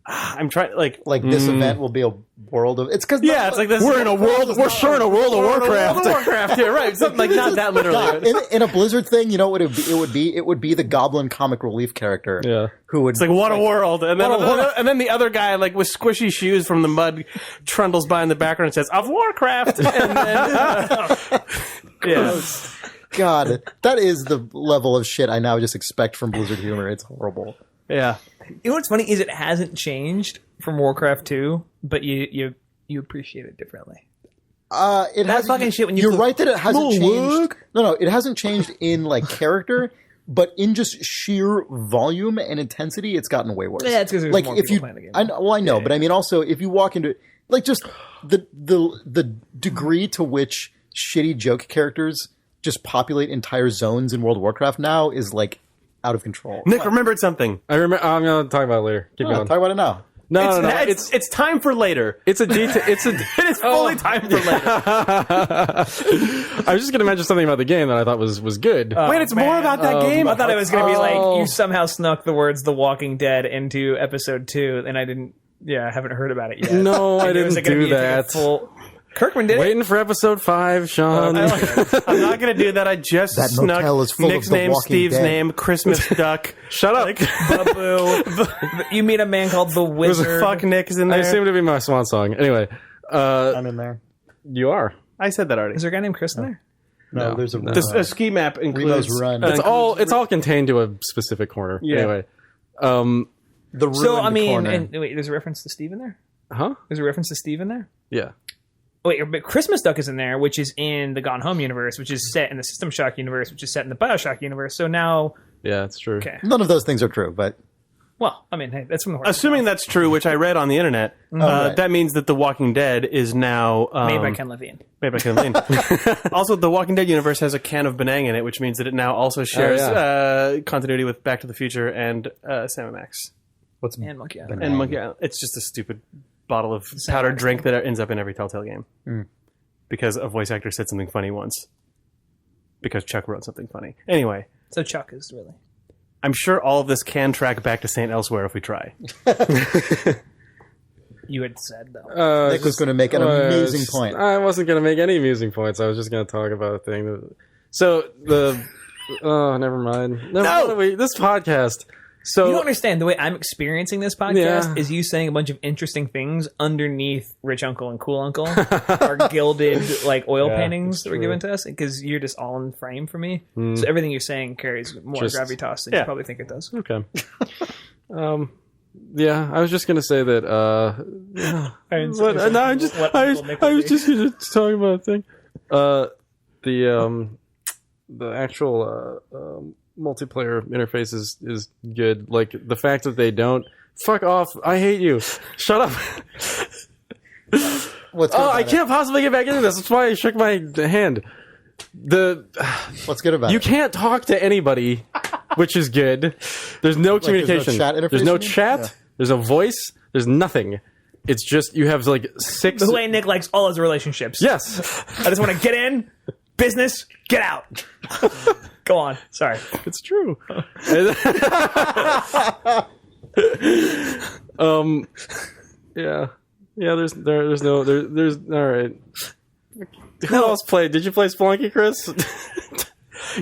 I'm trying like this event will be a world of. It's because it's like this. We're in a world. We're sure in a World of Warcraft. World of Warcraft here, right? Something like not that literally. In a Blizzard thing, you know what it would be the Goblin comic relief character. Yeah. Who would It's like what a world, and then the other guy like with squishy shoes from the mud trundles by in the background and says of Warcraft, and then God, that is the level of shit I now just expect from Blizzard humor. It's horrible. yeah. You know what's funny is it hasn't changed from Warcraft 2, but you appreciate it differently. It That's has fucking shit when you You're go, right that it hasn't "No, changed. look." No, it hasn't changed in like character, but in just sheer volume and intensity, it's gotten way worse. Yeah, it's 'cause there's like more if people you, playing the game. I know, but I mean also if you walk into like just the degree to which shitty joke characters just populate entire zones in World of Warcraft now is like out of control. Nick remembered something. I remember. I'm gonna talk about it later. Keep going. Talk about it now. No. It's time for later. It's a detail. It is fully time for later. I was just gonna mention something about the game that I thought was good. Wait, it's more about that game. I thought it was going to be like Oh. you somehow snuck the words "The Walking Dead" into episode 2, and I didn't. Yeah, I haven't heard about it yet. No, I And it was, didn't like, gonna do be, like, a that. full... Kirkman did it. Waiting for episode 5, Sean. I'm not going to do that. I just That snuck motel is full of Nick's The name, Walking Steve's Dead. name, Christmas Duck. Shut up. Babu. You meet a man called the Wizard. Fuck Nick is in I there. assumed to be my swan song. Anyway, I'm in there. you are. I said that already. Is there a guy named Chris in there? No, there's a A ski map includes Remo's Run. It's all contained to a specific corner. Yeah. Anyway, the So, I mean, corner. and, wait, there's a reference to Steve in there? huh? There's a reference to Steve in there? Yeah. Wait, but Christmas Duck is in there, which is in the Gone Home universe, which is set in the System Shock universe, which is set in the Bioshock universe. So now, Yeah, it's true. okay. None of those things are true, but Well, I mean, hey, that's from the horse. Assuming that's true, which I read on the internet, right. that means that The Walking Dead is now Made by Ken Levine. Made by Ken Levine. Also, The Walking Dead universe has a can of Benang in it, which means that it now also shares continuity with Back to the Future and Sam & Max. what's And Monkey Island. Benang? And Monkey Island. It's just a stupid bottle of powdered drink that ends up in every Telltale game. Because a voice actor said something funny once. Because Chuck wrote something funny. Anyway, So Chuck is really... I'm sure all of this can track back to St. Elsewhere if we try. You had said, though. Nick was going to make an amazing point. I wasn't going to make any amusing points. I was just going to talk about a thing. So the never mind. This podcast. So You don't understand. The way I'm experiencing this podcast Yeah. is you saying a bunch of interesting things underneath Rich Uncle and Cool Uncle, our gilded like oil Yeah, paintings that's that were true. given to us, because you're just all in frame for me. So everything you're saying carries more Just- gravitas than yeah. you probably think it does. Okay. Yeah, I was just gonna say that. I was just gonna talk about a thing. The actual multiplayer interface is good. Like the fact that they don't. Fuck off! I hate you. Shut up. What's good about I it? can't possibly get back into this. That's why I shook my hand. What's good about You it? can't talk to anybody, which is good. There's no communication. chat interface, There's no you mean? chat. Yeah. There's a voice. There's nothing. It's just you have like 6. The way Nick likes all his relationships. Yes, I just want to get in, business, get out. Go on. Sorry. it's true. Yeah. There's all right. Who else played? Did you play Spelunky, Chris?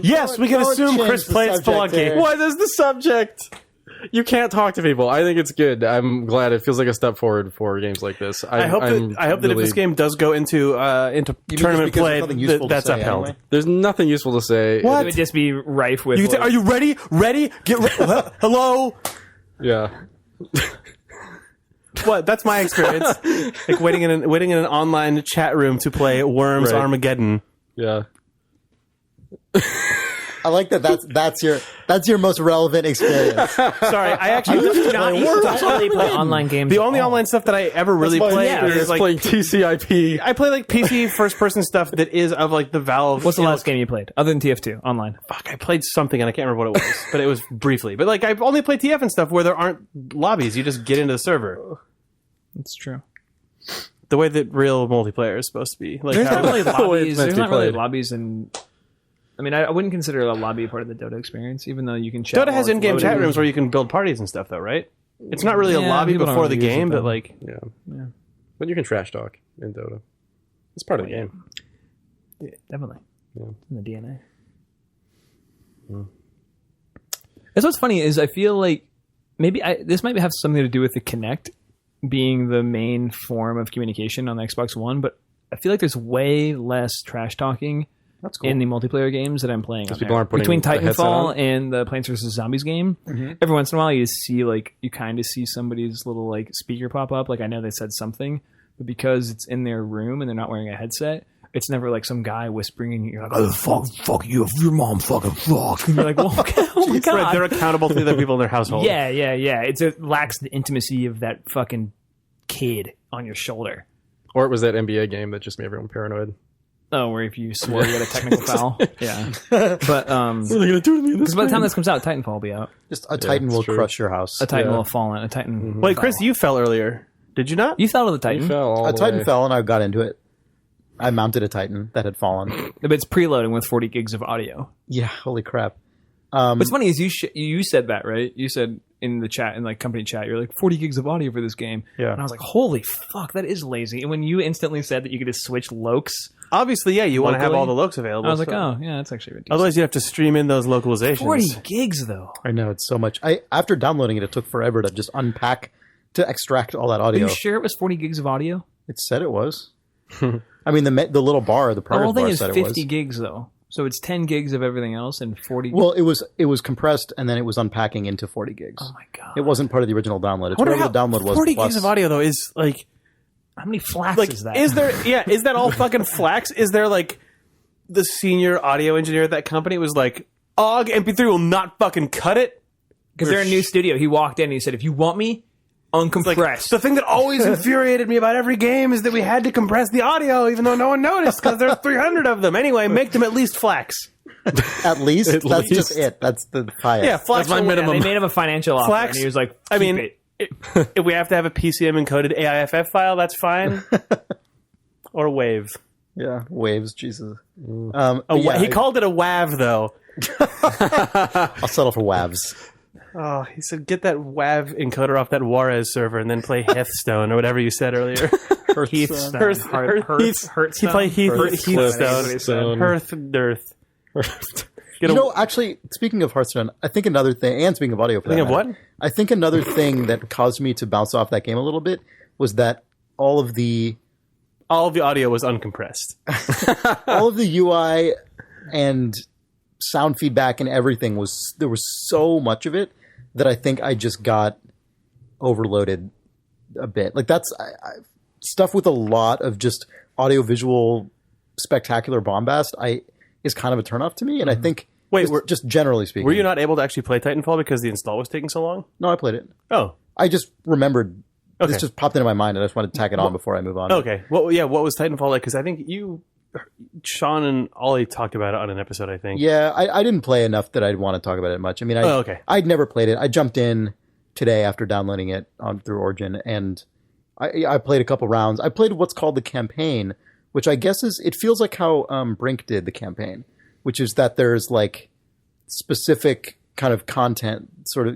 Yes, we can Don't assume change Chris the played subject Spelunky. there. What is the subject? You can't talk to people. I think it's good. I'm glad. It feels like a step forward for games like this. I hope that if this game does go into tournament because play, there's nothing useful to that's say upheld. anyway? There's nothing useful to say. What? It would just be rife with. You can say, "Are you ready? Ready? Get hello." Yeah. What? That's my experience. Like waiting in an online chat room to play Worms Right. Armageddon. Yeah. I like that. That's your most relevant experience. Sorry, I actually do not usually play online games. The only online stuff that I ever really play is like playing TCIP. I play like PC first person stuff that is of like the Valve. What's the last game you played other than TF2 online? Fuck, I played something and I can't remember what it was, but it was briefly. But like I only play TF and stuff where there aren't lobbies. You just get into the server. That's true. The way that real multiplayer is supposed to be. Like There's how- not really lobbies. meant There's to be not really played. lobbies, and I mean, I wouldn't consider a lobby part of the Dota experience, even though you can chat. Dota has while it's in-game chat loading. rooms where you can build parties and stuff, though, right? It's not really a Yeah, lobby people don't before the really use it, game, but though. like Yeah. But you can trash talk in Dota. It's part of the game. Yeah, definitely. Yeah. It's in the DNA. That's what's funny is I feel like maybe this might have something to do with the Kinect being the main form of communication on the Xbox One, but I feel like there's way less trash talking That's cool. in the multiplayer games that I'm playing. On people there. aren't putting Between the headset Titanfall on? and the Plants vs Zombies game, every once in a while you see you kind of see somebody's little like speaker pop up. Like I know they said something, but because it's in their room and they're not wearing a headset, it's never like some guy whispering and you're like, oh fuck you, your mom fucking fuck. And you're like, well, okay, oh my god. right, they're accountable to the other people in their household. Yeah. It lacks the intimacy of that fucking kid on your shoulder. Or it was that NBA game that just made everyone paranoid. Oh, where if you swore you had a technical foul. Yeah. But What are they going to do to me in this because by the time game? this comes out, Titanfall will be out. Just a Titan it's will true. crush your house. A Titan Yeah. will have fallen. A Titan. Wait, Chris, you fell earlier. Did you not? You fell to the Titan. You fell all A the Titan way. fell and I got into it. I mounted a Titan that had fallen. But it's preloading with 40 gigs of audio. Yeah, holy crap. What's funny is you said that, right? You said in the chat, in like company chat, you're like 40 gigs of audio for this game. Yeah. And I was like, holy fuck, that is lazy. And when you instantly said that you could just switch lokes, Obviously, yeah, you want to have Locally? all the looks available. I was like, so- oh, yeah, that's actually ridiculous. Otherwise, you have to stream in those localizations. 40 gigs, though. I know, it's so much. After downloading it, it took forever to just unpack, to extract all that Are audio. you sure it was 40 gigs of audio? It said it was. I mean, the little bar, the The progress whole thing bar is said 50 it was. gigs, though. So it's 10 gigs of everything else and 40 Well, it was compressed and then it was unpacking into 40 gigs. Oh, my God. It wasn't part of the original download. It's I wonder whatever the download was. 40 plus. gigs of audio, though, is like... How many flaps Like, is that? is that all fucking flax? Is there like the senior audio engineer at that company was like, OGG MP3 will not fucking cut it? Because they're a new studio. He walked in and he said, if you want me, uncompressed. Like, the thing that always infuriated me about every game is that we had to compress the audio even though no one noticed because there's 300 of them. Anyway, make them at least flax. At least? At That's least. just it. That's the highest. Yeah, flax. That's my will- Yeah, they made him a financial offer, Flax- and he was like, I keep mean, it. if we have to have a PCM encoded AIFF file, that's fine. Or wave. Yeah, waves, Jesus. He called it a WAV though. I'll settle for WAVs. Oh, he said, get that WAV encoder off that Juarez server and then play Hearthstone or whatever you said earlier. Hearthstone. Hearthstone. He played Hearthstone. Hearth Dearth. You know, actually, speaking of Hearthstone, I think another thing, and speaking of audio for that Speaking of matter, what? I think another thing that caused me to bounce off that game a little bit was that all of the audio was uncompressed. UI and sound feedback and everything there was so much of it that I think I just got overloaded a bit. Like that's stuff with a lot of just audiovisual spectacular bombast is kind of a turnoff to me, and I think Wait, just generally speaking. Were you not able to actually play Titanfall because the install was taking so long? No, I played it. Oh, I just remembered. Okay. This just popped into my mind, and I just wanted to tack it on before I move on. okay. What was Titanfall like? Because I think Sean and Ollie talked about it on an episode, I think. Yeah, I didn't play enough that I'd want to talk about it much. I mean, okay. I'd never played it. I jumped in today after downloading it through Origin, and I played a couple rounds. I played what's called the campaign, which I guess it feels like how Brink did the campaign, which is that there's like specific kind of content, sort of,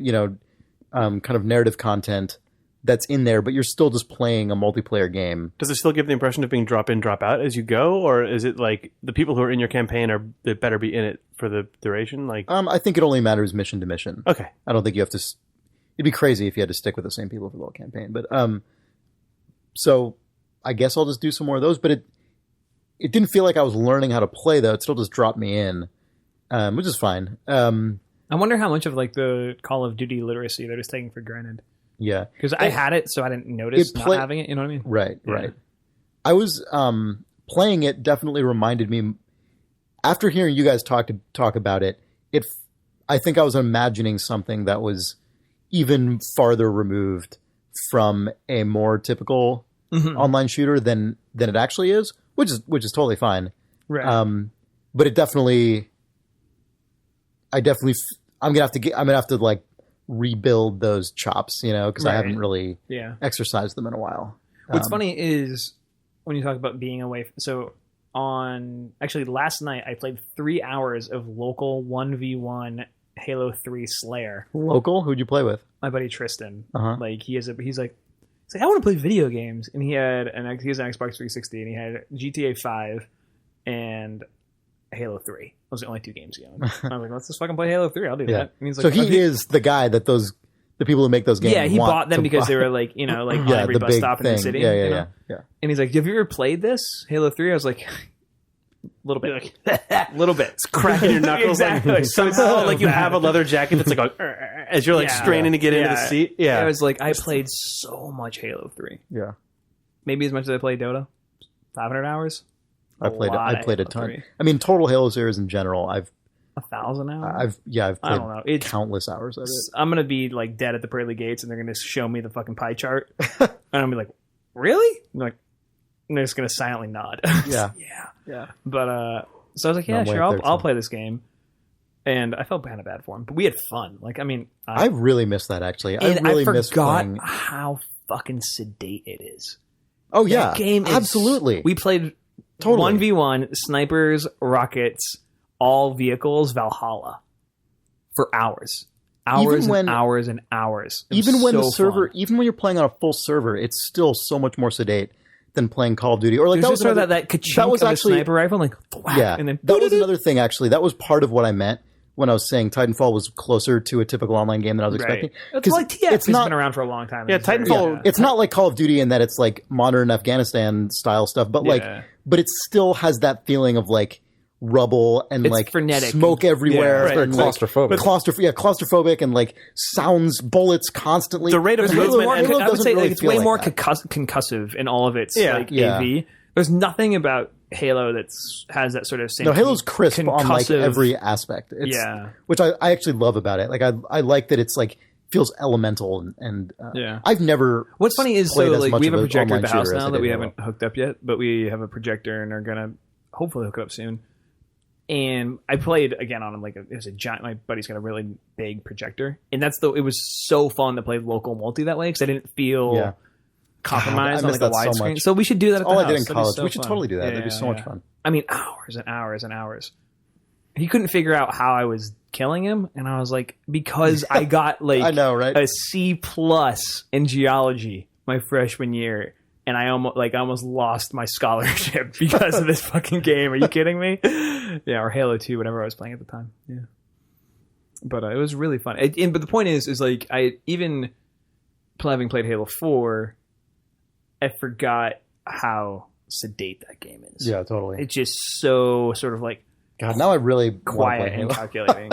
kind of narrative content that's in there, but you're still just playing a multiplayer game. Does it still give the impression of being drop in, drop out as you go, or is it like the people who are in your campaign they better be in it for the duration? Like, I think it only matters mission to mission. okay, I don't think you have to. It'd be crazy if you had to stick with the same people for the whole campaign. But so I guess I'll just do some more of those. But it didn't feel like I was learning how to play though. It still just dropped me in, which is fine. I wonder how much of like the Call of Duty literacy they're just taking for granted. Yeah, Because I had it, so I didn't notice not having it. You know what I mean? Right, Yeah. right. I was playing it. Definitely reminded me. After hearing you guys talk about it, I think I was imagining something that was even farther removed from a more typical online shooter than it actually is, which is totally fine. Right. But it definitely, I'm gonna have to like rebuild those chops, because I haven't really exercised them in a while. What's funny is when you talk about being away. So last night I played 3 hours of local 1v1 Halo 3 Slayer. Local? Who'd you play with? My buddy Tristan. Uh-huh. Like he's like I want to play video games, and he has an Xbox 360, and he had GTA 5 and Halo 3. Those are the only 2 games he owned. I was like, let's just fucking play Halo 3. I'll do that. And he's like, so he is the guy that the people who make those games. Yeah, he bought them because they were like, on every bus stop in the city. Yeah. And he's like, have you ever played this Halo 3? I was like, a little bit. A little bit. It's cracking your knuckles. Exactly. Like, somehow, like you have a leather jacket that's like as you're like straining to get into the seat. Yeah. I was like, I played so much Halo 3. Yeah. Maybe as much as I played Dota. 500 hours. I played a ton. 3. I mean, total Halo series in general, I've 1,000 hours. I've played I don't know. It's countless hours of it. I'm gonna be like dead at the pearly gates, and they're gonna show me the fucking pie chart, and I'm gonna be like, "Really?" I'm like, and they're just gonna silently nod. Yeah. yeah. But so I was like, "Yeah, I'm sure, way I'll play this game," and I felt kind of bad for him, but we had fun. Like, I mean, I really miss that actually. I and really I miss forgot playing. how fucking sedate it is. Oh yeah, That game is, absolutely. We played Totally. 1v1 snipers, rockets, all vehicles, Valhalla for hours. Hours Even when- and hours and hours. It Even was when so the server, fun. even when you're playing on a full server, it's still so much more sedate than playing Call of Duty. Or like There's that was just sort another, of that ka-chink that was of actually a sniper rifle, like thwack, yeah. and then That was another thing actually. That was part of what I meant when I was saying Titanfall was closer to a typical online game than I was expecting. It's 'Cause like TF it's has not been around for a long time. Yeah, It's very- Titanfall- It's not like Call of Duty in that it's like modern Afghanistan style stuff, but Yeah. but it still has that feeling of like rubble and It's like frenetic. smoke everywhere, Yeah, right. and like, Claustrophobic. claustrophobic, and like sounds bullets constantly. The rate of There's movement more, and- I would doesn't say really it's feel way like more that. concussive in all of its like Yeah. AV. There's nothing about Halo has that sort of same. No, Halo's crisp on like concussive- every aspect. It's, Yeah. which I actually love about it. Like I like that it's like feels elemental and Yeah. I've never. What's funny is played so as like much we have of a an projector at online the house shooter as now I that did we Halo. haven't hooked up yet, but we have a projector and are gonna hopefully hook it up soon. And I played again on like it was a giant. My buddy's got a really big projector, and it was so fun to play local multi that way because I didn't feel Yeah. compromised I on miss like a that so widescreen. much. So we should do that. At All the I did in house. That'd be college. so We should fun. totally do that. Yeah, That'd be so yeah. much fun. I mean, hours and hours and hours. He couldn't figure out how I was killing him, and I was like, because I got like I know, right? a C+ in geology my freshman year, and I almost lost my scholarship because of this fucking game. Are you kidding me? Yeah, or Halo 2, whatever I was playing at the time. Yeah, but it was really fun. But the point is like I even having played Halo 4, I forgot how sedate that game is. Yeah, totally. It's just so sort of like God, now I really wanna play quiet and Halo. calculating.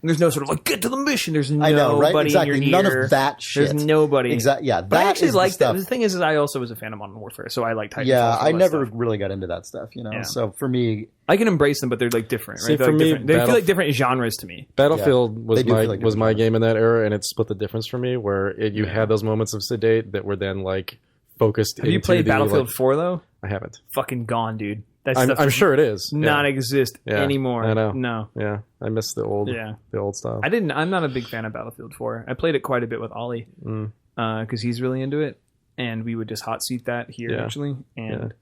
There's no sort of like get to the mission. There's I know, right? nobody Exactly. in your None ear. of that shit. There's nobody. Exactly. Yeah, But I that actually is the like that. stuff. The thing is I also was a fan of Modern Warfare, so I like Titanfall. Yeah, for all I that never stuff. really got into that stuff, Yeah. So for me, I can embrace them, but they're like different, right? See, They're for like me, different. They feel Battle- like different genres to me. Battlefield was They do feel like was my different game in that era, and it split the difference for me. Where you had those moments of sedate that were then like focused. Have you played Battlefield 4 though? I haven't. Fucking gone, dude. That I'm stuff I'm does sure it is. not Yeah. exist Yeah, anymore. I know. No. Yeah, I miss the old style. I'm not a big fan of Battlefield 4. I played it quite a bit with Ollie because he's really into it, and we would just hot seat that here Yeah. actually. And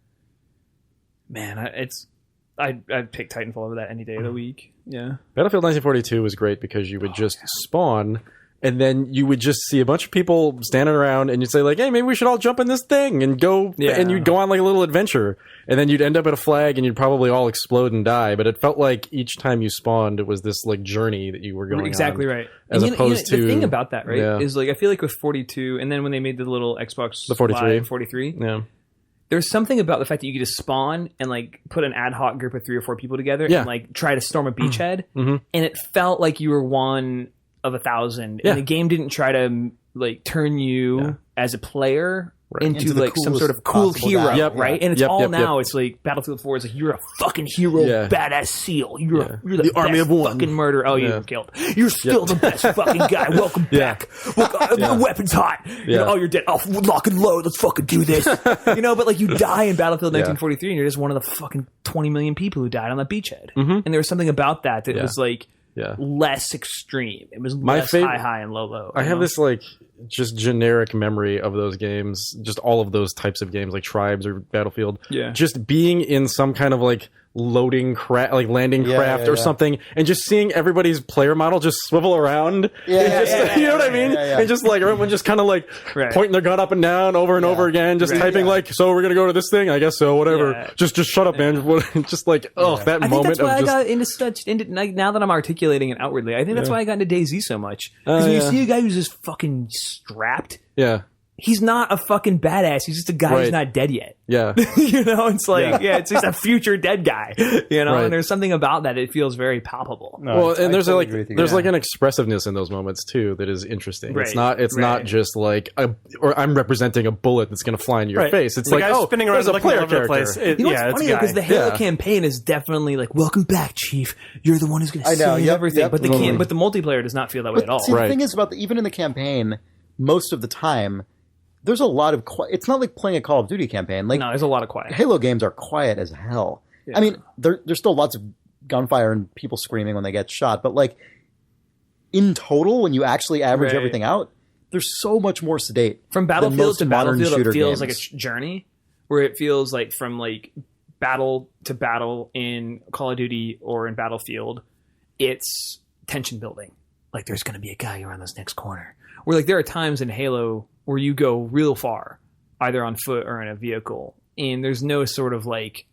man, I'd pick Titanfall over that any day of the week. Yeah, Battlefield 1942 was great because you would just spawn, and then you would just see a bunch of people standing around, and you'd say like, "Hey, maybe we should all jump in this thing and go." Yeah. And you'd go on like a little adventure, and then you'd end up at a flag, and you'd probably all explode and die. But it felt like each time you spawned, it was this like journey that you were going exactly on. right. As And opposed the to- thing about that, right, Yeah. is like I feel like with 42, and then when they made the little Xbox The 43. Live 43, Yeah, there's something about the fact that you could just spawn and like put an ad hoc group of 3 or 4 people together Yeah. and like try to storm a beachhead, Mhm. and it felt like you were one of 1,000, Yeah. and the game didn't try to like turn you as a player into Into the like some coolest sort of cool possible hero, guy. Yep. right? And it's Yep, all yep, now. yep. It's like Battlefield 4 is like you're a fucking hero, Yeah. badass SEAL. You're the The army best of one. fucking murderer. Oh, you Yeah. were killed. You're still the best fucking guy. Welcome back. Look, the weapon's hot. You know, oh, you're dead. Oh, lock and load. Let's fucking do this. You know, but like you die in Battlefield 1943, and you're just one of the fucking 20 million people who died on that beachhead. And there was something about that was like less extreme. It was less high and low. I have this like just generic memory of those games, just all of those types of games like Tribes or Battlefield. Yeah. Just being in some kind of like loading craft, like landing craft or something, and just seeing everybody's player model just swivel around. You know what I mean? And just like everyone just kind of like pointing their gun up and down over and over again, just typing like, so we're gonna go to this thing, I guess so, whatever. Yeah. Just shut up, man. Just like that I think moment that's why of I just. got into like, now that I'm articulating it outwardly. I think that's why I got into DayZ so much. Because when you see a guy who's just fucking strapped, Yeah. he's not a fucking badass. He's just a guy who's not dead yet. Yeah. You know, it's like, it's just a future dead guy. You know, Right. and there's something about that. It feels very palpable. Well, and there's totally like agree with you. there's like an expressiveness in those moments too that is interesting. Right. It's not just like or I'm representing a bullet that's going to fly into your face. It's The like guy's spinning around there's a looking all player over the character. place. You know what's it's funny a though, guy. because the Halo Yeah. campaign is definitely like, welcome back, Chief. You're the one who's going to I know, save yep, everything. yep, but the totally. but the multiplayer does not feel that way at all. See, the thing is about even in the campaign, most of the time, there's a lot of it's not like playing a Call of Duty campaign. Like No, there's a lot of quiet. Halo games are quiet as hell. I mean, there's still lots of gunfire and people screaming when they get shot, but like in total, when you actually average Right. everything out, there's so much more sedate. From than Battlefield most to modern Battlefield, shooter it feels games. like a journey where it feels like from like battle to battle in Call of Duty or in Battlefield, it's tension building. Like there's going to be a guy around this next corner. Where like there are times in Halo where you go real far, either on foot or in a vehicle, and there's no sort of like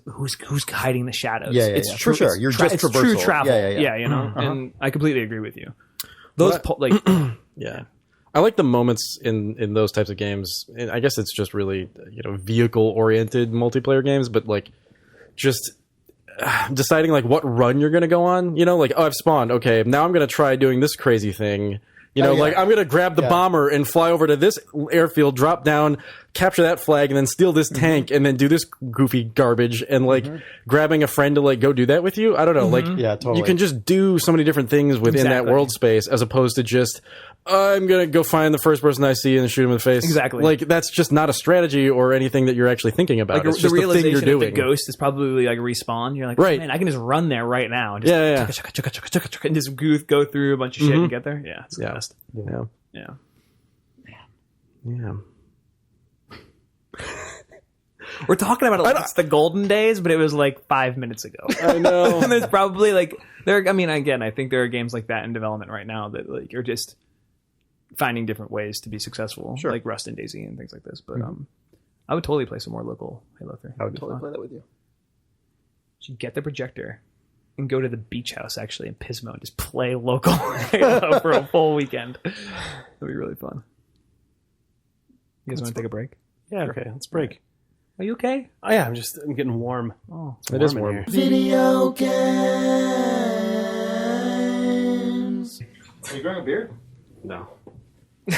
who's hiding the shadows. Yeah, it's yeah. For sure. You're just it's true traversal. travel. Yeah. You know, and I completely agree with you. Those Yeah. I like the moments in those types of games. And I guess it's just really, vehicle oriented multiplayer games, but like just deciding like what run you're going to go on, like, oh, I've spawned. Okay. Now I'm going to try doing this crazy thing. Like I'm going to grab the bomber and fly over to this airfield, drop down, capture that flag, and then steal this tank, and then do this goofy garbage, and like grabbing a friend to like go do that with you. I don't know. Like, totally. you can just do so many different things within that world space, as opposed to just I'm going to go find the first person I see and shoot him in the face. Exactly. Like that's just not a strategy or anything that you're actually thinking about. Like it's the just the thing realization you're that doing. the ghost is probably like respawn. You're like, Right. man, I can just run there right now and just and just go through a bunch of shit and get there. Yeah, it's the best. Yeah. We're talking about it like it's the golden days, but it was like 5 minutes ago. I know. And there's probably like I think there are games like that in development right now that like are just finding different ways to be successful, like Rust and DayZ and things like this. But I would totally play some more local Halo 3. I would totally play that with you. Should get the projector and go to the beach house actually in Pismo and just play local Halo for a full weekend. That'd be really fun. You guys want to take a break? Yeah, okay, let's break. Are you okay? Oh, yeah, I'm getting warm. Oh, It is in warm. here. Video games. Are you growing a beard? No. no.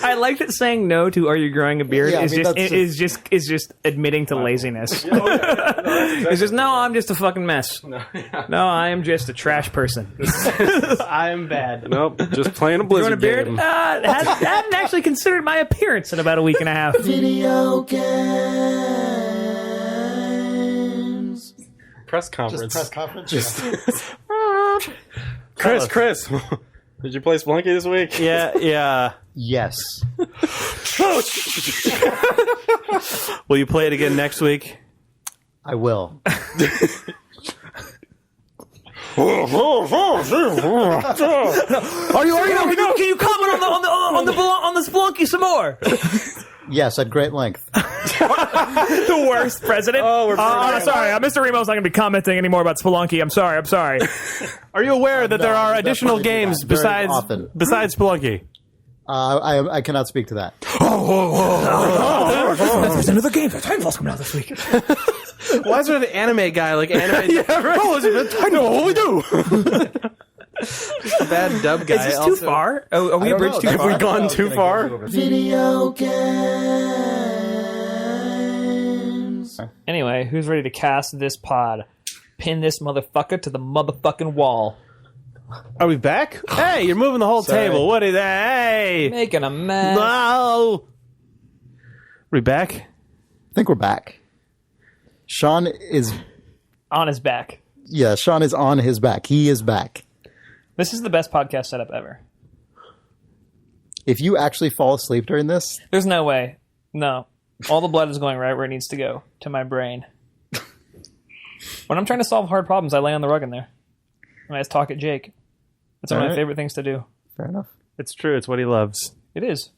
I like that saying no to "Are you growing a beard?" Yeah, I is mean, just just admitting to laziness. It's just no, I'm just a fucking mess. No, I am just a trash person. I'm bad. Nope. Just playing a You want Blizzard a beard? game. Hadn't actually considered my appearance in about a week and a half. Video games. Press conference. Press conference. Chris. Did you play Spelunky this week? Yeah. Yes. Will you play it again next week? I will. Can you comment on the Spelunky some more? Yes, at great length. The worst president. we're sorry, Mr. Remo's not going to be commenting anymore about Spelunky. I'm sorry. Are you aware that there are I additional definitely do games that very besides often. Spelunky? I cannot speak to that. There's another game. Titanfall's coming out this week. Why is there an anime guy like anime? I know what we do. Bad dub guy. Is this too far? Oh, are we a bridge too Have far? we gone too far? Video games. Anyway, who's ready to cast this pod? Pin this motherfucker to the motherfucking wall. Are we back? Hey, you're moving the whole table. What is that? Hey. Making a mess. No. We back? I think we're back. Sean is On his back. Sean is on his back. He is back. This is the best podcast setup ever. If you actually fall asleep during this, There's no way. No. All the blood is going right where it needs to go, to my brain. When I'm trying to solve hard problems, I lay on the rug in there. And I just talk at Jake. It's one of my favorite things to do. fair enough. It's true. It's what he loves. It is.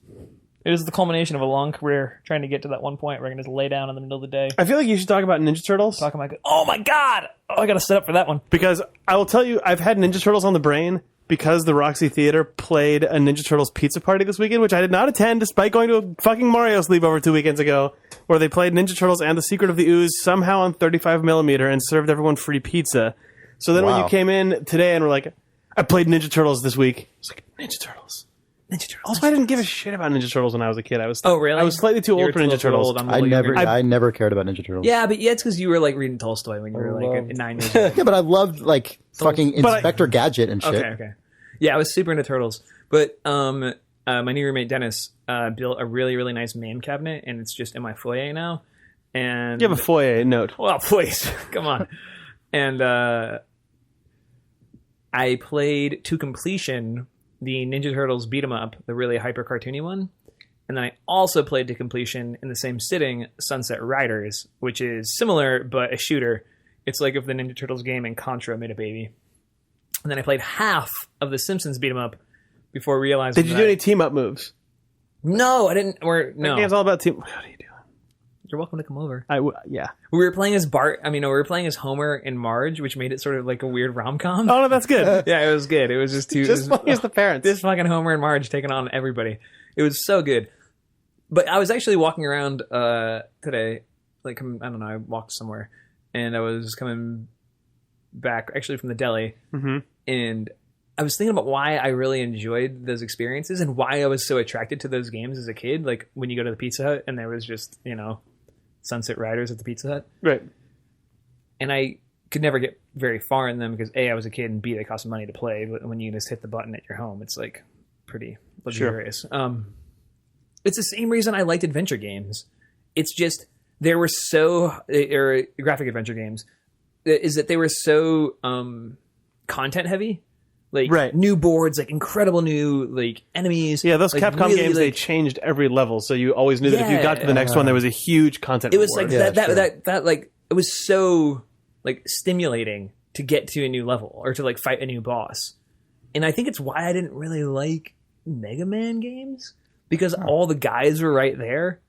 It is the culmination of a long career trying to get to that one point where I can just lay down in the middle of the day. I feel like you should talk about Ninja Turtles. Talking my oh my god! Oh, I gotta set up for that one. Because I will tell you, I've had Ninja Turtles on the brain because the Roxy Theater played a Ninja Turtles pizza party this weekend, which I did not attend despite going to a fucking Mario sleepover 2 weekends ago, where they played Ninja Turtles and The Secret of the Ooze somehow on 35mm and served everyone free pizza. So then when Wow. you came in today and were like, I played Ninja Turtles this week, I was like, Ninja Turtles. Ninja Turtles. Also, I didn't give a shit about Ninja Turtles when I was a kid. I was Oh, really? I was slightly too You're old for a Ninja little Turtles. old. I'm a I little never, younger. I never cared about Ninja Turtles. Yeah, but it's because you were like reading Tolstoy when you were like 9 years old. Yeah, but I loved like fucking But I- Inspector Gadget and shit. Okay. Yeah, I was super into turtles. But my new roommate Dennis built a really, really nice MAME cabinet, and it's just in my foyer now. And You have a foyer note. well, please, come on. And I played to completion the Ninja Turtles beat 'em up, the really hyper cartoony one. And then I also played to completion in the same sitting Sunset Riders, which is similar but a shooter. It's like if the Ninja Turtles game and Contra made a baby. And then I played half of the Simpsons beat 'em up before realizing Did you that do any team up moves? No, I didn't. Or That no. game's all about team. What are you doing? You're welcome to come over. Yeah. We were playing as Bart. I mean, no, we were playing as Homer and Marge, which made it sort of like a weird rom-com. Oh no, that's good. Yeah, it was good. It was just two. Just playing as the parents. This fucking Homer and Marge taking on everybody. It was so good. But I was actually walking around today. Like, I don't know. I walked somewhere, and I was coming back actually from the deli, and I was thinking about why I really enjoyed those experiences and why I was so attracted to those games as a kid. Like when you go to the Pizza Hut and there was just Sunset Riders at the Pizza Hut. Right. And I could never get very far in them because A, I was a kid, and B, they cost money to play. But when you just hit the button at your home, it's like pretty luxurious. It's the same reason I liked adventure games. It's just they were so or graphic adventure games is that they were so content heavy. Like Right. new boards, like incredible new like enemies. Yeah, those like, Capcom really, games, they like, changed every level, so you always knew that if you got to the next one, there was a huge content it was reward. like Yeah, sure. that like it was so like stimulating to get to a new level or to like fight a new boss. And I think it's why I didn't really like Mega Man games because all the guys were right there.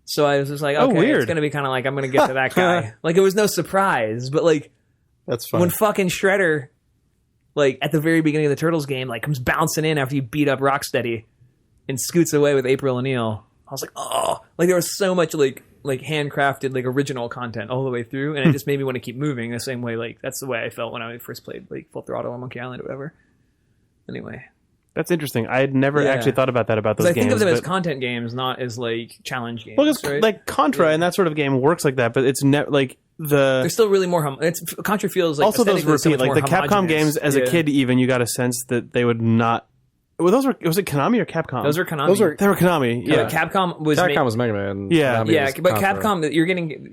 So I was just like, okay, weird. it's going to be kind of like I'm going to get to that guy. Like it was no surprise, but like That's fun. when fucking Shredder like at the very beginning of the Turtles game like comes bouncing in after you beat up Rocksteady and scoots away with April O'Neil. I was like, oh, like there was so much like handcrafted like original content all the way through, and it just made me want to keep moving the same way. Like that's the way I felt when I first played like Full Throttle on Monkey Island or whatever. Anyway, That's interesting. I had never Yeah. actually thought about that about those I games. think of them as but- content games, not as like challenge games. well, it's right? like Contra and that sort of game works like that, but it's like they're still really more. It's Contra feels like also those aesthetically so repeat much like the more Capcom homogeneous. games as a Yeah. kid. Even you got a sense that they would not. Well, those were was it Konami or Capcom? Those were Konami. they were Konami. Yeah, Yeah, Capcom was Capcom was Mega Man. Yeah. Konami yeah, was but Contra. Capcom,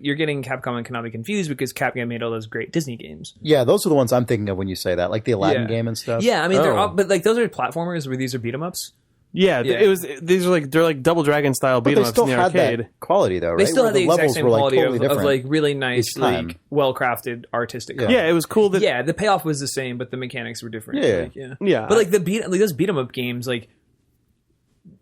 you're getting Capcom and Konami confused because Capcom made all those great Disney games. Yeah, those are the ones I'm thinking of when you say that, like the Aladdin Yeah. game and stuff. Yeah, I mean, they're Oh. all, but like those are platformers where these are beat 'em ups. yeah. Yeah. It was. These are like they're like Double Dragon style but beat they 'em ups still in the had arcade. that quality though, right? They still Where had the exact levels same were, like, quality totally of different. like really nice, each time. like well crafted artistic. Yeah. content. Yeah, it was cool that. Yeah, the payoff was the same, but the mechanics were different. Yeah. Like, yeah. Yeah. But like those beat 'em up games, like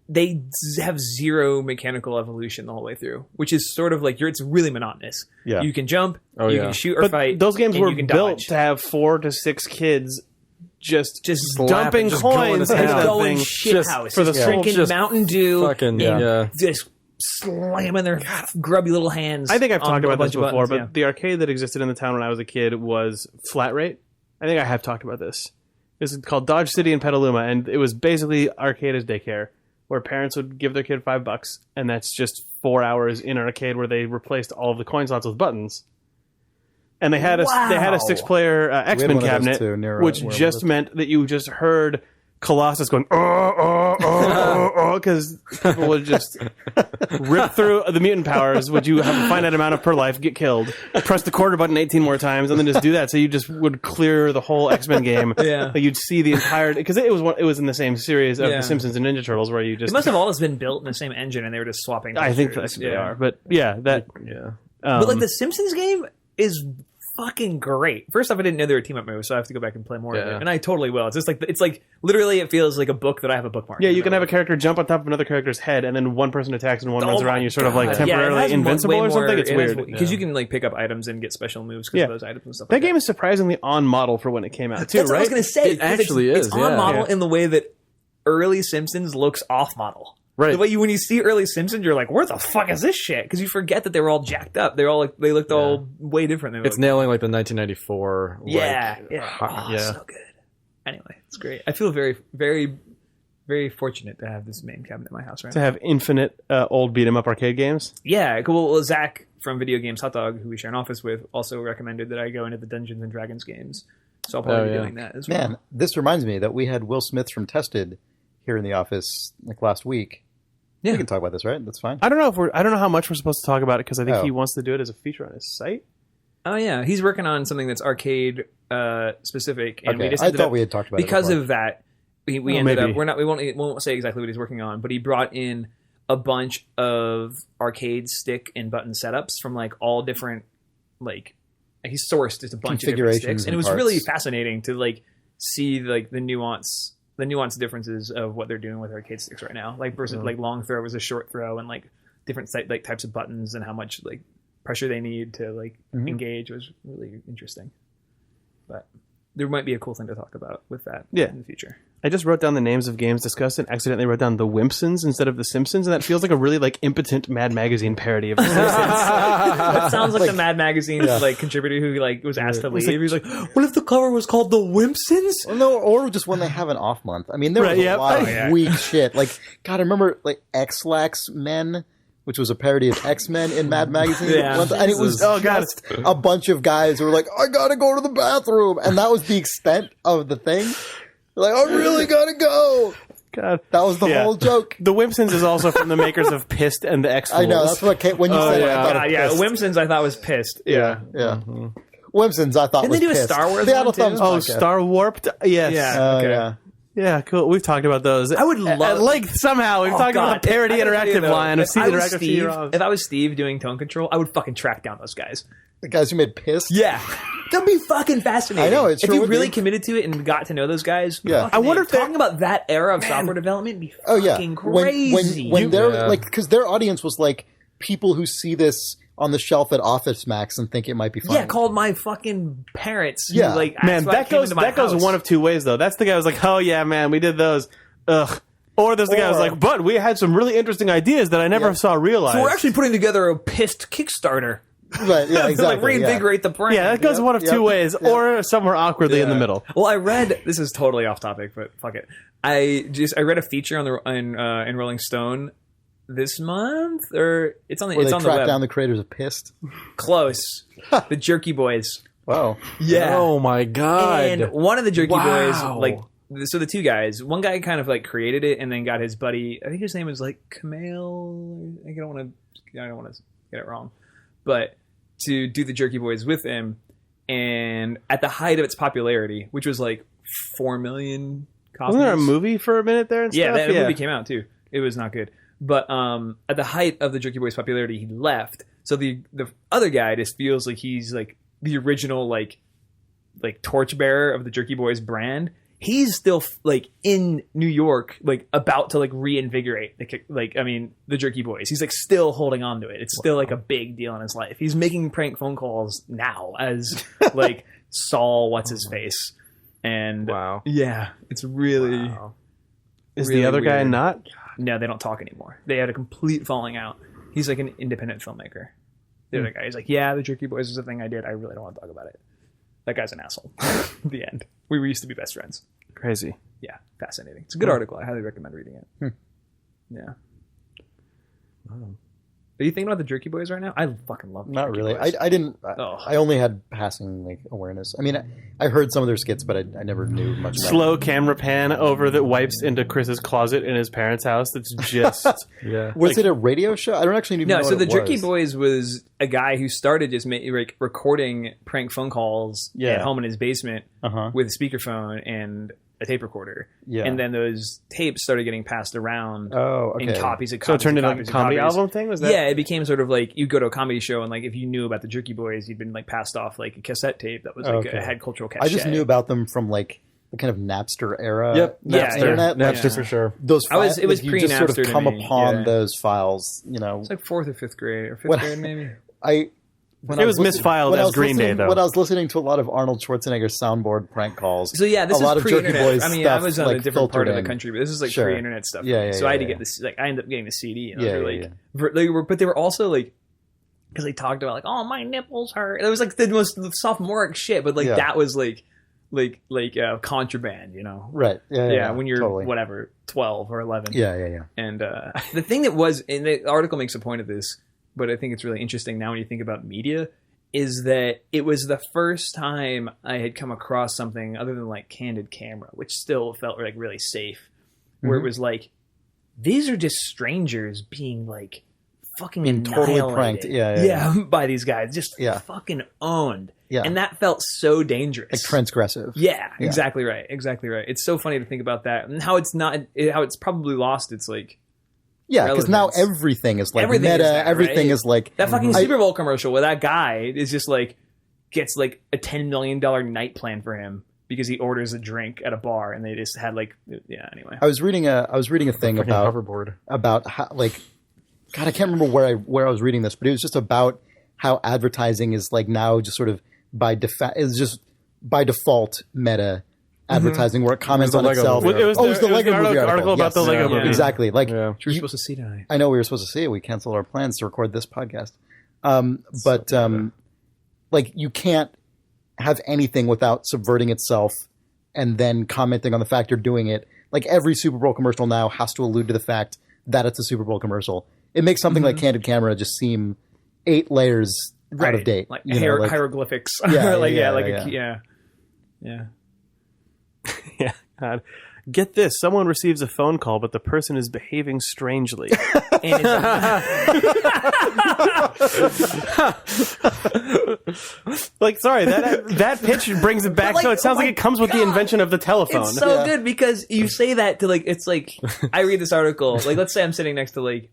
they have zero mechanical evolution the whole way through, which is sort of like it's really monotonous. Yeah. You can jump, Oh, you yeah. can shoot or But fight. those games and were you can built dodge. to have 4 to 6 kids just Just dumping just going coins to into town. that going thing shit just house for the just sole- drinking just- Mountain Dew, fucking and yeah. just slamming their grubby little hands. I think I've on talked a about this bunch of before, buttons, but the arcade that existed in the town when I was a kid was Flat Rate. I think I have talked about this. It's called Dodge City in Petaluma, and it was basically arcade as daycare, where parents would give their kid $5, and that's just 4 hours in an arcade where they replaced all of the coin slots with buttons. And they had a 6-player X-Men one of those cabinet, too, near which where we just lived. meant that you just heard Colossus going, because people would just rip through the mutant powers, which you have a finite amount of per life, get killed, press the quarter button 18 more times, and then just do that. So you just would clear the whole X-Men game. Yeah. Like you'd see the entire, because it was in the same series of Yeah. The Simpsons and Ninja Turtles, where you just. It must have always been built in the same engine, and they were just swapping. I think textures. they are, but yeah, that. Yeah. But like the Simpsons game is fucking great. First off, I didn't know they were team up moves, so I have to go back and play more of it, and I totally will. It's just like literally, it feels like a book that I have a bookmark. Yeah, you can have a character jump on top of another character's head, and then one person attacks and one runs around. You're sort of like temporarily invincible or something. It's weird because you can like pick up items and get special moves because of those items and stuff. That game is surprisingly on model for when it came out too, That's right? what I was going to say. It actually it's is, on yeah. model in the way that early Simpsons looks off model. Right. The way when you see early Simpsons, you're like, "Where the fuck is this shit?" Because you forget that they were all jacked up. They're all like, they looked all way different. Than It's nailing like the 1994. yeah. Yeah. So good. Anyway, it's great. I feel very, very, very fortunate to have this main cabinet in my house right To now. have infinite old beat 'em up arcade games. Yeah, cool. Well, Zach from Video Games Hot Dog, who we share an office with, also recommended that I go into the Dungeons and Dragons games. So I'll probably be doing that as well. Man, this reminds me that we had Will Smith from Tested here in the office like last week. Yeah. We can talk about this, right? That's fine. I don't know how much we're supposed to talk about it because I think Oh. he wants to do it as a feature on his site. Oh yeah, he's working on something that's arcade specific, and we Okay, just I ended thought up, we had talked about it because before. of that. We Well, ended maybe. up we won't say exactly what he's working on, but he brought in a bunch of arcade stick and button setups from like all different like he sourced just a bunch of different Configurations sticks, and it and was parts. really fascinating to like see like the nuanced differences of what they're doing with arcade sticks right now, like versus like long throw versus short throw, and like different like types of buttons and how much like pressure they need to like engage was really interesting. But there might be a cool thing to talk about with that in the future. I just wrote down the names of games discussed and accidentally wrote down the Wimpsons instead of the Simpsons, and that feels like a really like impotent Mad Magazine parody of the Simpsons. That sounds like the Mad Magazine like contributor who like was asked to leave. He's like, "What if the cover was called the Wimpsons?" Well, no, or just when they have an off month. I mean, there was Right, a yep. lot Oh, of yeah. weak shit. Like, God, I remember like X-Lax Men, which was a parody of X-Men in Mad Magazine. Yeah. And it was just a bunch of guys who were like, I gotta go to the bathroom. And that was the extent of the thing. Like, I really gotta go. God, That was the whole joke. The Wimpsons is also from the makers of Pissed and the X-Fools. I know, that's what came, when you said it, I thought of Yeah, Pissed. Wimpsons I thought was pissed. Yeah. Yeah. Wimpsons, I thought Didn't was they do a pissed. Star Wars The one, Adult too? Thumbs Oh, podcast. Star Warped? Yes. Yeah. Okay. Yeah. Yeah, cool. We've talked about those. I would love- like somehow we've talked about the parody interactive line of If I was Steve. Steve doing tone control, I would fucking track down those guys. The guys who made Pissed? Yeah. That'd be fucking fascinating. I know, it sure if you would really be. committed to it and got to know those guys. Yeah. fucking I wonder if they're- talking about that era of software development would be Oh, yeah. fucking crazy. When they're like, because their audience was like people who see this on the shelf at Office Max and think it might be fun. yeah, called my fucking parents. Yeah. Who, like, Man, that's why I that came goes into my house. one of two ways though. That's the guy who's like, "Oh yeah, man, we did those." Ugh. Or there's the guy who's Or- like, "But we had some really interesting ideas that I never saw realized." So we're actually putting together a pissed Kickstarter Right, yeah, to exactly. like reinvigorate the brand. yeah, that goes one of two ways, or somewhere awkwardly in the Yeah. middle. Well, I read this is totally off topic, but fuck it. I read a feature on in Rolling Stone this month, or it's on the Where it's they on the track web. down the creators of Pissed. Close, the Jerky Boys. Wow. Yeah, Oh my god. and one of the Jerky Wow. Boys, like, so the two guys, one guy kind of like created it, and then got his buddy. I think his name was like Kamel. I don't want to get it wrong, but to do the Jerky Boys with him, and at the height of its popularity, which was like 4 million copies. Wasn't there a movie for a minute there and Yeah, stuff? that movie came out too. It was not good. But at the height of the Jerky Boys popularity, he left. So the other guy just feels like he's like the original like torchbearer of the Jerky Boys brand. He's still like in New York, like about to like reinvigorate the Jerky Boys. He's like still holding on to it. It's still like a big deal in his life. He's making prank phone calls now as like Saul, what's his face, and Wow. yeah, it's really. Is really the other guy weird. not? No, they don't talk anymore. They had a complete falling out. He's like an independent filmmaker. The other guy, he's like, yeah, the Jerky Boys was a thing I did. I really don't want to talk about it. That guy's an asshole. The end. We used to be best friends. Crazy. Yeah, fascinating. It's a good article. I highly recommend reading it. Yeah. Are you thinking about the Jerky Boys right now? I fucking love the Not Jerky really. Boys. I didn't. Oh. I only had passing awareness. I mean, I heard some of their skits, but I never knew much about Slow camera pan over that wipes into Chris's closet in his parents' house. That's just Yeah. Was it a radio show? I don't actually even know. No, so what the it Jerky was. Boys was a guy who started just recording prank phone calls at home in his basement with a speakerphone and a tape recorder. Yeah. And then those tapes started getting passed around in copies of copies. so it turned of into like copies a of comedy copies. album thing. Was that? Yeah, it became sort of like you go to a comedy show and like if you knew about the Jerky Boys, you'd been like passed off like a cassette tape that was like had cultural cachet. I just knew about them from like the kind of Napster era. Yep. Yeah, Napster. internet. Napster Yeah. for sure. Those files, it was you just sort of pre-Napster to come me. upon Yeah. those files. You know, It's like 4th or 5th grade or 5th What- grade maybe. When It I was misfiled when I as was Green Day, listening- though. When I was listening to a lot of Arnold Schwarzenegger soundboard prank calls. So yeah, this a lot is of Jerky pre-internet. Boys I mean, stuff, I was on like, a different part of the filtered in. country, but this is like Sure. pre-internet stuff. Yeah, so yeah, I had to yeah. get this. Like, I ended up getting the CD. And Yeah, those were yeah, like, but they were also like, because they talked about like, oh, my nipples hurt. It was like the most sophomoric shit, but like Yeah. that was like contraband, you know? Right. Yeah. When you're totally. whatever 12 or 11. Yeah. And the thing that was, and the article makes a point of this, but I think it's really interesting now when you think about media, is that it was the first time I had come across something other than like Candid Camera, which still felt like really safe, where it was like, these are just strangers being like fucking totally annihilated. pranked. Yeah. by these guys, just fucking owned. Yeah. And that felt so dangerous. Like transgressive. Yeah, exactly right. Exactly right. It's so funny to think about that and how it's probably lost its like. Yeah, because now relevance. everything is like Everything meta. is that, everything right? is like That fucking Super Bowl commercial where that guy is just like gets like a $10 million night plan for him because he orders a drink at a bar and they just had like anyway. I was reading a thing Fucking about hoverboard. how like God, I can't remember where I was reading this, but it was just about how advertising is like now just sort of by default meta advertising where it comments It on was the Lego itself. movie. It was it was the Lego an movie article about the Lego movie. Exactly. Like Yeah. Which we're supposed to see tonight. I know we were supposed to see it. We canceled our plans to record this podcast. But like you can't have anything without subverting itself and then commenting on the fact you're doing it. Like every Super Bowl commercial now has to allude to the fact that it's a Super Bowl commercial. It makes something like Candid Camera just seem 8 layers out of date. Like you know, like- hieroglyphics. Yeah. Yeah. Yeah. God. Get this: someone receives a phone call, but the person is behaving strangely. And Like, sorry, that pitch brings it back. But, So like, it sounds oh like my it comes with the God. invention of the telephone. it's so good because you say that to like it's like I read this article like let's say I'm sitting next to like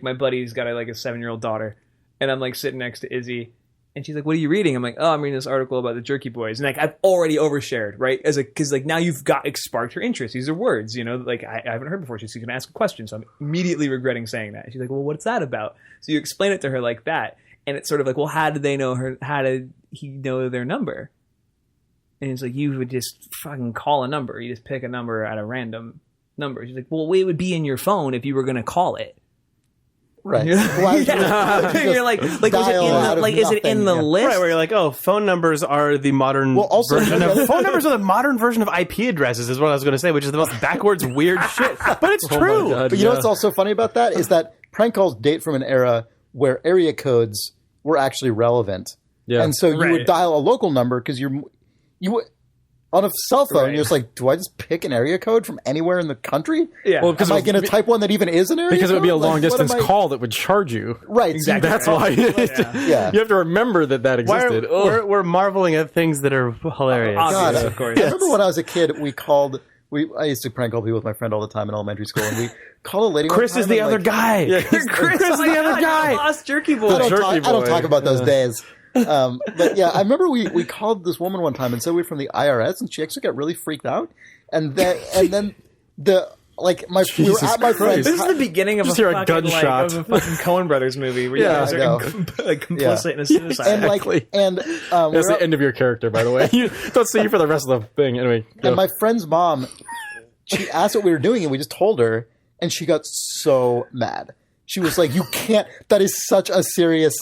my buddy's got a 7-year-old daughter and I'm like sitting next to Izzy and she's like, what are you reading? I'm like, oh, I'm reading this article about the Jerky Boys and like I've already overshared, right? Because like now you've sparked her interest. These are words, you know, like I haven't heard before. She's going to ask a question, so I'm immediately regretting saying that. And she's like, well, what's that about? So you explain it to her like that, and it's sort of like, well, how did they know her? How did he know their number? And it's like, you would just fucking call a number. You just pick a number at a random number. She's like, well, it would be in your phone if you were going to call it. right. Yeah. Why would you You're like, was it dial in out the of like? Is it in the nothing? list? Right, where you're like, oh, phone numbers are the modern Well, also- version of phone numbers are the modern version of IP addresses, is what I was going to say, which is the most backwards weird shit. But it's true. God. But you know what's also funny about that is that prank calls date from an era where area codes were actually relevant. Yeah. And so you would Right. dial a local number because you would on a cell phone. Right. You're just like, do I just pick an area code from anywhere in the country? Yeah. Well, Am because I going to type one that even is an area because it would be a code? Like, long what distance am I- call that would charge you. Right. Exactly. That's Right. why. Yeah. You have to remember that Why existed. are, we're marveling at things that are hilarious. God, Obviously, of course. I remember when I was a kid, I used to prank call people with my friend all the time in elementary school, and we called a lady. Chris one is time the and, other like, guy. Chris is the other guy. Lost Jerky Boy. I Jerky don't boy. talk about those days. But yeah, I remember we called this woman one time and said we were from the IRS, and she actually got really freaked out. And then we were at my Jesus friend's Christ. This is the beginning of Just a hear a fucking gunshot. of a fucking Coen Brothers movie where you Yeah, guys I are know. complicit in a suicide. and Exactly. we That's were the end of your character, by the way. You don't see you for the rest of the thing. Anyway, go. and my friend's mom, she asked what we were doing, and we just told her, and she got so mad. She was like, "You can't. That is such a serious.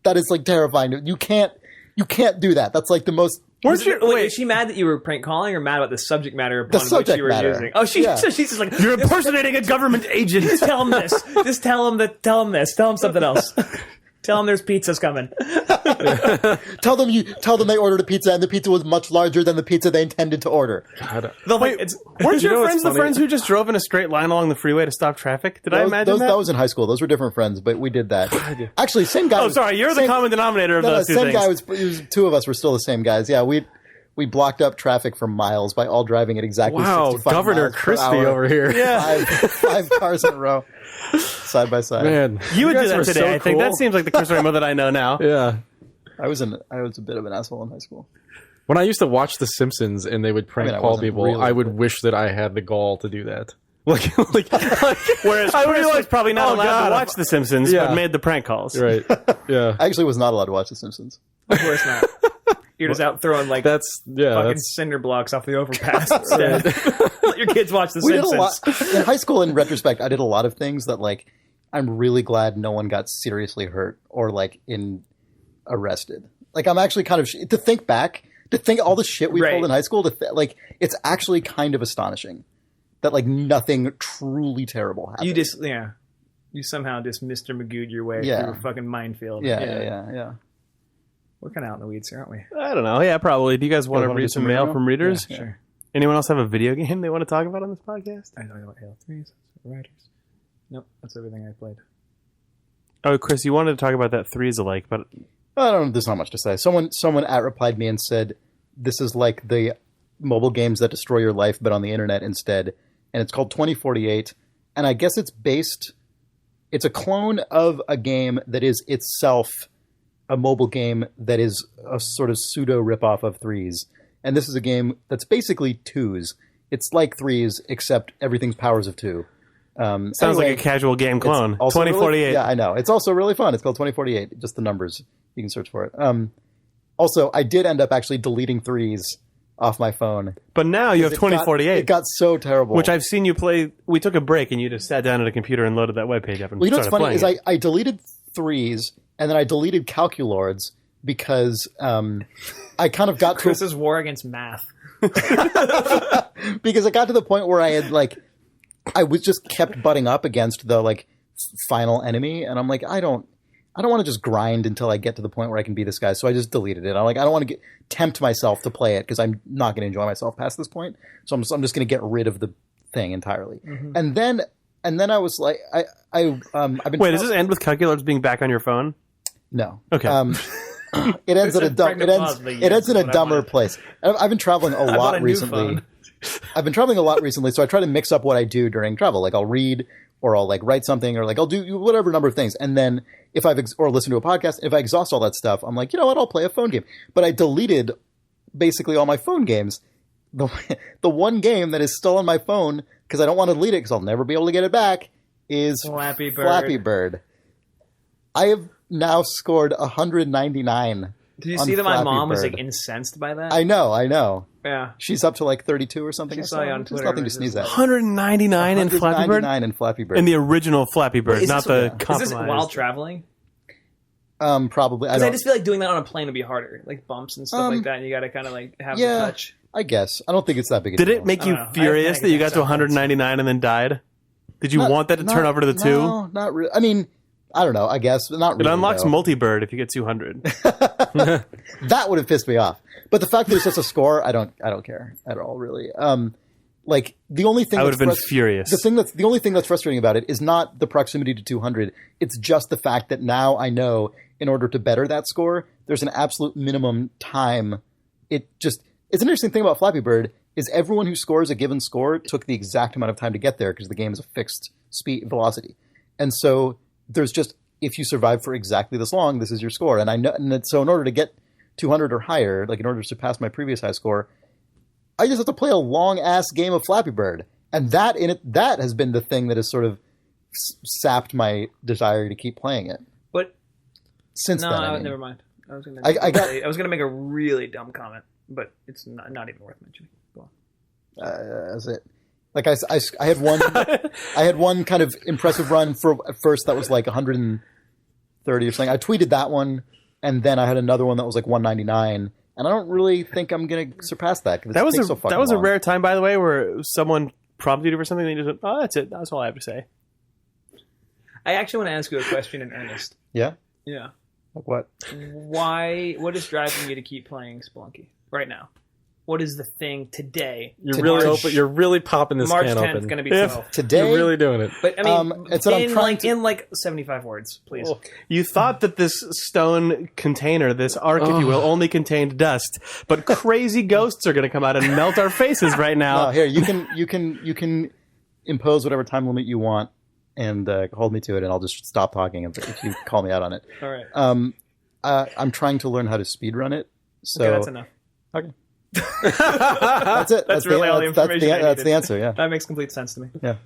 That is like terrifying. You can't do that. That's like the most Wait, is she mad that you were prank calling, or mad about the subject matter upon which you were using? Oh, she's just like, you're impersonating a government agent. tell him this. Just tell him that. Tell him this. Tell him something else. Tell them there's pizzas coming. Tell them they ordered a pizza and the pizza was much larger than the pizza they intended to order. Weren't your friends the friends who just drove in a straight line along the freeway to stop traffic? Did I imagine that? That was in high school. Those were different friends, but we did that. Actually, same guy. Oh, sorry, you're the common denominator of those two same things. guy was two of us were still the same guys. Yeah, we blocked up traffic for miles by all driving at exactly 65 Governor miles per Christie hour. over here. Yeah. Five cars in a row, side by side. Man, you would do guys that were today. so I think cool. that seems like the Chris Raymond that I know now. Yeah. I was a bit of an asshole in high school. When I used to watch The Simpsons and they would prank I call wasn't people, really, I would but- wish that I had the gall to do that. Whereas I realized probably not allowed to watch The Simpsons, Yeah. but made the prank calls. Right. Yeah. I actually was not allowed to watch The Simpsons. Of course not. You're just out throwing like That's fucking cinder blocks off the overpass instead. Let your kids watch The We did a Simpsons. lot in high school. In retrospect, I did a lot of things that like I'm really glad no one got seriously hurt or like arrested. Like I'm actually kind of to think back, to think all the shit we Right. pulled in high school. Like it's actually kind of astonishing that like nothing truly terrible happened. You somehow just Mr. Magoo'd your way Yeah. through a fucking minefield. Yeah. We're kind of out in the weeds here, aren't we? I don't know. Yeah, probably. Do you guys want to wanna read do some some mail mail? from readers? Yeah. Sure. Anyone else have a video game they want to talk about on this podcast? I talked about Halo 3, Writers. Nope, that's everything I played. Oh, Chris, you wanted to talk about that Threes Alike, but I don't know. There's not much to say. Someone replied me and said, "This is like the mobile games that destroy your life, but on the internet instead." And it's called 2048. And I guess it's a clone of a game that is itself a mobile game that is a sort of pseudo ripoff of Threes. And this is a game that's basically Twos. It's like Threes, except everything's powers of two. sounds like a casual game clone. It's also 2048. really- yeah, I know. It's also really fun. It's called 2048. Just the numbers. You can search for it. Also, I did end up actually deleting Threes off my phone. But now you have It got- 2048. It got so terrible. which I've seen you play. We took a break and you just sat down at a computer and loaded that webpage up and Well, you know what's started funny playing is it. I deleted Threes and then I deleted Calculords because I kind of got to Chris's war against math. because I got to the point where I had like I was just kept butting up against the like final enemy, and I'm like I don't want to just grind until I get to the point where I can be this guy. So I just deleted it. I'm like I don't want to tempt myself to play it because I'm not going to enjoy myself past this point. So I'm just going to get rid of the thing entirely. Mm-hmm. And then I was like I've been Wait, does this end with Calculords being back on your phone? No. Okay. It ends It's at a pregnant pause, but it yes, ends in a that's what I dumber wanted. place. I've been traveling a bought lot a new recently. phone. I've been traveling a lot recently, so I try to mix up what I do during travel. Like I'll read, or I'll like write something, or like I'll do whatever number of things. And then if or listen to a podcast, if I exhaust all that stuff, I'm like, you know what? I'll play a phone game. But I deleted basically all my phone games. The one game that is still on my phone because I don't want to delete it because I'll never be able to get it back is Flappy Bird. Flappy Bird. I have now scored 199. Did you on see that my Flappy mom was Bird. like incensed by that? I know. Yeah. She's up to like 32 or something. She I saw you on which is Twitter, nothing to it was sneeze just at. 199 in Flappy Bird? 199 in Flappy Bird. In the original Flappy Bird, Is not this- the yeah. Is compromised. this while traveling? Probably. Because I just feel like doing that on a plane would be harder. Like bumps and stuff like that. And you got to kind of like have yeah. the touch. I guess. I don't think it's that big a Did deal. it make I you don't know. furious I that you got to think it's 199 and then died? Did you want that to turn over to the 2? No, not really. I mean, I don't know. I guess. Not It really. unlocks though. multi-bird if you get 200. That would have pissed me off. But the fact that it's just a score, I don't care at all, really. Like the only thing I would that's have been furious. The only thing that's frustrating about it is not the proximity to 200. It's just the fact that now I know in order to better that score, there's an absolute minimum time. It's an interesting thing about Flappy Bird is everyone who scores a given score took the exact amount of time to get there because the game is a fixed speed velocity. And so there's just, if you survive for exactly this long, this is your score. And I know, so in order to get 200 or higher, like in order to surpass my previous high score, I just have to play a long ass game of Flappy Bird. And that has been the thing that has sort of sapped my desire to keep playing it. But Since no, then, I mean, never mind. I was going I to make a really dumb comment, but it's not even worth mentioning. Go on. That's it. Like I had one, I had one kind of impressive run for at first that was like 130 or something. I tweeted that one, and then I had another one that was like 199, And I don't really think I'm going to surpass that. That was so that was a long. rare time, by the way, where someone prompted you for something and you just went, oh, that's it. That's all I have to say. I actually want to ask you a question in earnest. Yeah? Yeah. Like what? What is driving you to keep playing Spelunky right now? What is the thing today? You're really popping this March can 10th open. is going to be 12. Today? You're really doing it. But I mean, it's that I'm trying to... in like 75 words, please. You thought that this stone container, this ark, if you will, only contained dust, but crazy ghosts are going to come out and melt our faces right now. No, here, you can impose whatever time limit you want and hold me to it, and I'll just stop talking if you call me out on it. All right. I'm trying to learn how to speedrun it. So Okay, that's enough. Okay. That's it. That's really all the information I That's needed. the answer, yeah. That makes complete sense to me. Yeah.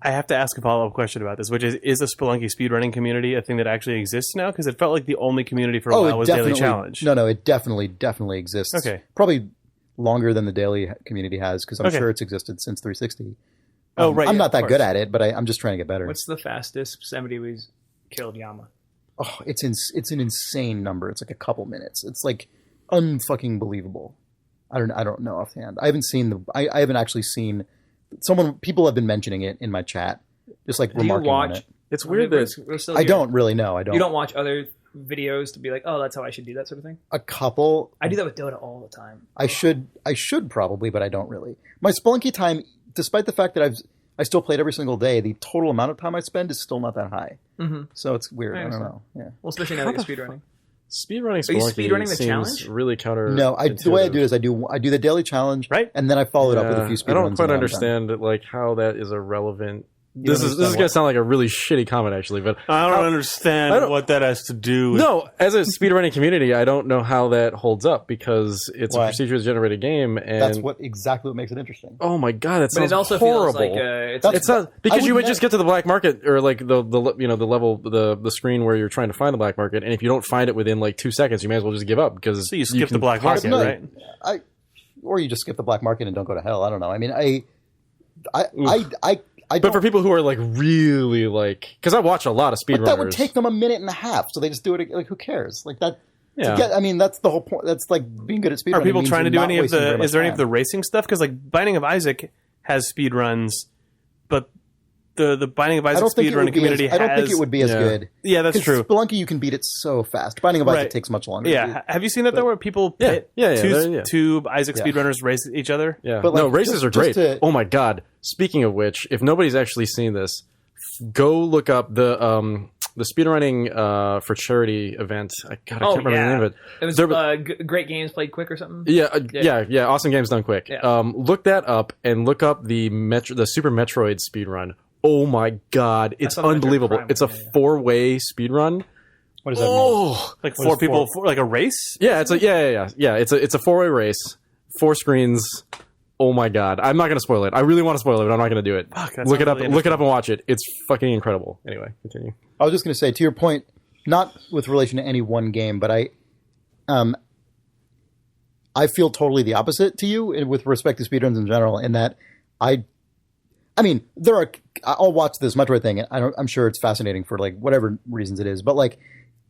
I have to ask a follow-up question about this, which is the Spelunky speedrunning community a thing that actually exists now? Because it felt like the only community for a while was Daily Challenge. No, it definitely exists. Okay. Probably longer than the daily community has, because I'm Okay. sure it's existed since 360. Oh, right. I'm yeah, not of that course. good at it, but I'm just trying to get better. What's the fastest somebody was killed Yama? Oh, it's an insane number. It's like a couple minutes. It's like unfucking believable. I don't know offhand. I haven't actually seen people have been mentioning it in my chat, just like Do you remarking on watch? it. It's weird that We're still I here. don't really know. I don't. You don't watch other videos to be like, oh, that's how I should do that sort of thing? A couple. I do that with Dota all the time. I should probably, but I don't really. My Spelunky time, despite the fact that I still played every single day, the total amount of time I spend is still not that high. Mm-hmm. So it's weird. I I don't understand. know. Yeah. Well, especially now that you're speedrunning. speedrunning Are you Spelunky speedrunning the seems challenge? really counter. No, the way I do it is I do the daily challenge, Right. and then I follow it up with a few speedruns. I don't quite and then I'm done. understand like how that is a relevant. You This is understand going to what? sound like a really shitty comment actually, but I don't understand I don't- what that has to do with... no, as a speedrunning community, I don't know how that holds up because it's Why? a procedurally generated game, and That's exactly what makes it interesting. oh my god, that But sounds it also horrible. feels like That's- It sounds because I you would would just get to the black market or like the level the screen where you're trying to find the black market, and if you don't find it within like 2 seconds, you may as well just give up because So you skip the can black market, possibly- right? Or you just skip the black market and don't go to hell. I don't know. I mean, I But don't. for people who are like really like, because I watch a lot of speedrunners. But that would take them a minute and a half, so they just do it. Like, who cares? Like that. Yeah. I mean, that's the whole point. That's like being good at speedrunning. Are people means trying to you're do not any of wasting very the... much Is there any of time. the racing stuff? Because like Binding of Isaac has speedruns, but the Binding of I Isaac don't think it speedrunning would be. community I don't think has- it would be as Yeah. good. Yeah, that's 'Cause true. Spelunky, you can beat it so fast. Binding of Isaac Right. takes much longer. Yeah, have you seen that though, where people Yeah. pit Yeah, yeah, two Isaac Yeah. speedrunners race each other? Yeah, But, no, like, races are just great. to- Oh my god! Speaking of which, if nobody's actually seen this, go look up the speedrunning for charity event. I can't remember the name of it. It was There- Great Games Played Quick or something? Yeah. Awesome games done quick. Yeah. Look that up and look up the Super Metroid speedrun. Oh my god, it's saw the Metroid unbelievable! Prime It's a one, yeah. 4-way speedrun. What does that mean? Oh, Like What four is people, like a race? yeah, it's a It's a 4-way race, 4 screens. Oh my god, I'm not gonna spoil it. I really want to spoil it, but I'm not gonna do it. Fuck, that Look it sounds up. really Look it up and watch it. It's fucking incredible. Anyway, continue. I was just going to say, to your point, not with relation to any one game, but I feel totally the opposite to you with respect to speedruns in general. In that, I mean, I'll watch this Metroid thing, and I'm sure it's fascinating for like whatever reasons it is. But like,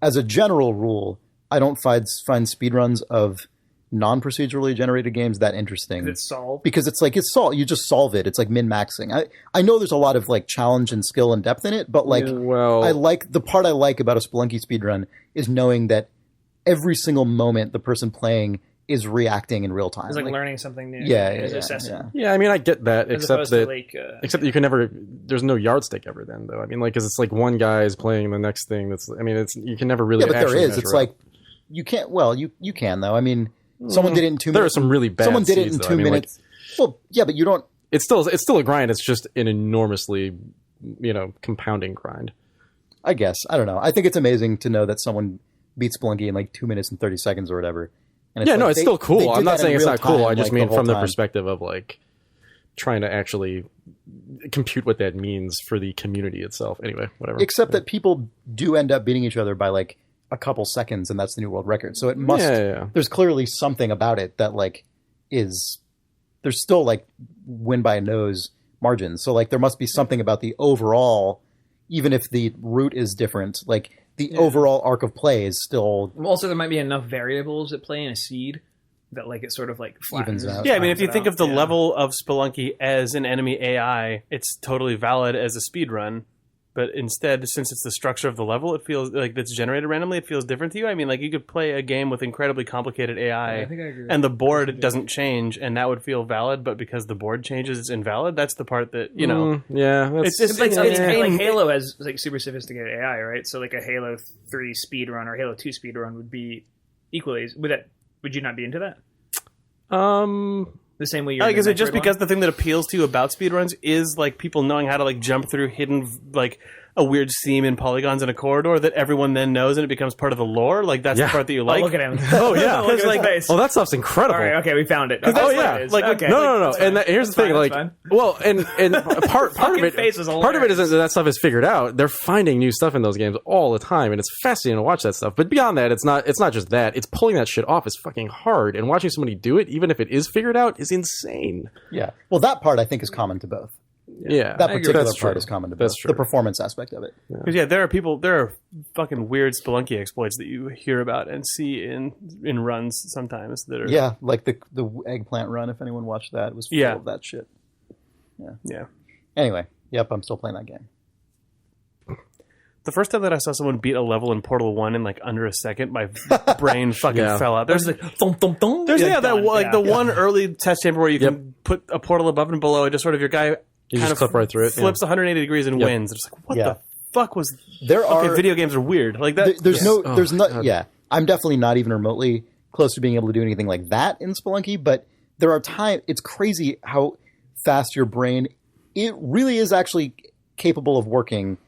as a general rule, I don't find speedruns of non-procedurally generated games that interesting. It's solved. Because it's you just solve it. It's like min-maxing. I know there's a lot of like challenge and skill and depth in it, but like the part I like about a Spelunky speedrun is knowing that every single moment the person playing is reacting in real time. It's like learning something new. Yeah, It's yeah, assessing. yeah. Yeah, I mean, I get that, As except opposed that to like, except that you can never. There's no yardstick ever. Then though, I mean, like, because it's like one guy is playing the next thing. That's. I mean, it's you can never really. Yeah, but there actually is. measure It's up. like you can't. Well, you can though. I mean, someone did it in 2 There are minutes. some really bad. Someone did it in seeds, though. 2 I mean, like, minutes. Well, yeah, but you don't. it's still a grind. It's just an enormously, compounding grind. I guess I don't know. I think it's amazing to know that someone beats Spelunky in like 2 minutes and 30 seconds or whatever. And Yeah, no, like it's they- still they cool. did I'm not that in saying it's real not cool. time, I just like, mean whole from the time. perspective of like trying to actually compute what that means for the community itself. Anyway, whatever. Except that people do end up beating each other by like a couple seconds, and that's the new world record. So it must. Yeah. There's clearly something about it that like is. There's still like win by a nose margins. So like there must be something about the overall, even if the route is different. Like the overall arc of play is still. Also, there might be enough variables at play in a seed that like it sort of like Evens flattens. out. Yeah, I mean, if you flattens think it of the out. level of Spelunky as an enemy AI, it's totally valid as a speed run. But instead, since it's the structure of the level, it feels like that's generated randomly. It feels different to you. I mean, like you could play a game with incredibly complicated AI, I think I agree with and the that. board doesn't change, and that would feel valid. But because the board changes, it's invalid. That's the part that you know. Yeah, that's, It's Like, yeah. like Halo has like super sophisticated AI, right? So like a Halo 3 speedrun or Halo 2 speedrun would be equally. Would you not be into that? The same way you're. Like, into is it just Metroid one? because the thing that appeals to you about speedruns is like people knowing how to like jump through hidden like a weird seam in polygons in a corridor that everyone then knows and it becomes part of the lore? Like that's Yeah. the part that you Oh, like? look at him. Oh, yeah. Look at his like- face. oh, that stuff's incredible. All right, okay, we found it. that's Oh what yeah, it is. like Okay. no. And here's the thing, fine, like, that's well, and part of Fucking it, face is part of it hilarious. isn't that stuff is figured out. They're finding new stuff in those games all the time, and it's fascinating to watch that stuff. But beyond that, it's not just that. It's pulling that shit off is fucking hard, and watching somebody do it, even if it is figured out, is insane. Yeah. Well, that part I think is common to both. Yeah, That particular That's part true. is common to both. That's true. The performance aspect of it. Because there are fucking weird Spelunky exploits that you hear about and see in runs sometimes that are Yeah, like the eggplant run. If anyone watched that, it was full Yeah. of that shit. yeah. Anyway, yep, I'm still playing that game. The first time that I saw someone beat a level in Portal 1 in like under a second, my brain fucking Yeah. fell out. There's There's like thump thump thump. There's Yeah, that done. like Yeah. the one early test chamber where you can put a portal above and below, and just sort of your guy You kind just of clip right through it. flips 180 degrees and Yep. wins. It's like what Yeah. the fuck was? There Okay, are video games are weird like that. there's no Oh, there's not God. yeah. I'm definitely not even remotely close to being able to do anything like that in Spelunky, but there are times it's crazy how fast your brain it really is actually capable of working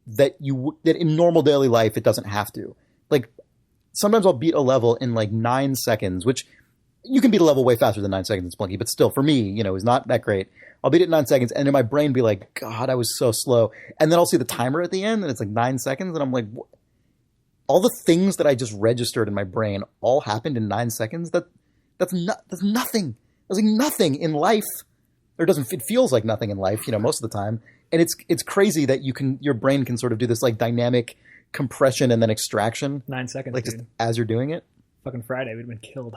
that in normal daily life it doesn't have to. Like sometimes I'll beat a level in like 9 seconds, which you can beat a level way faster than 9 seconds in Spelunky, but still for me, is not that great. I'll beat it in 9 seconds and in my brain be like, God, I was so slow. And then I'll see the timer at the end and it's like 9 seconds and I'm like, what? All the things that I just registered in my brain all happened in 9 seconds. That's nothing. That's like nothing in life. Or it feels like nothing in life, most of the time. And it's crazy that your brain can sort of do this like dynamic compression and then extraction, 9 seconds, like dude. just as you're doing it. Fucking Friday, we'd have been killed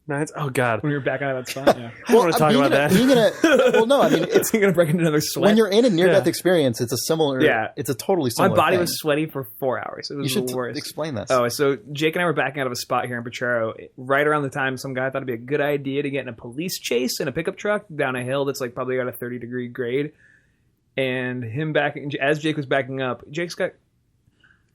Nice. Oh god, when we were back out of that spot. Yeah, I don't want to talk being about in that. well, no, I mean, it's you're gonna break into another sweat. when you're in a near-death Yeah. experience, it's a similar. Yeah. it's a totally My similar. body thing. was sweaty for 4 hours. It was You should the worst. explain this. Oh, so Jake and I were backing out of a spot here in Potrero right around the time some guy thought it'd be a good idea to get in a police chase in a pickup truck down a hill that's like probably got a 30-degree grade. And him backing, as Jake was backing up, Jake's got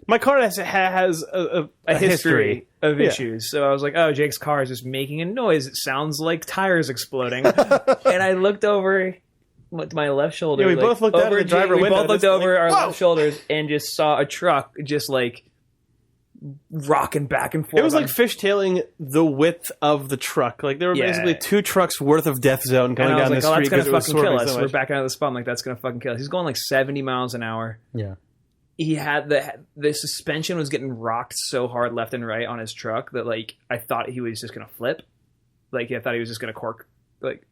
My car has a history of Yeah. issues. So I was like, oh, Jake's car is just making a noise. It sounds like tires exploding. And I looked over to my left shoulder. Yeah, we both looked out over the driver We window, both looked just over like, our whoa! left shoulders and just saw a truck just like rocking back and forth. It was like fishtailing the width of the truck. Like there were Yeah. basically 2 trucks worth of death zone and coming I was down like, the oh, street that's gonna because it was fucking kill swerving us. so We're much. backing out of the spot. I'm like, that's gonna fucking kill us. He's going like 70 miles an hour. Yeah. He had the suspension was getting rocked so hard left and right on his truck that like I thought he was just gonna flip. Like I thought he was just gonna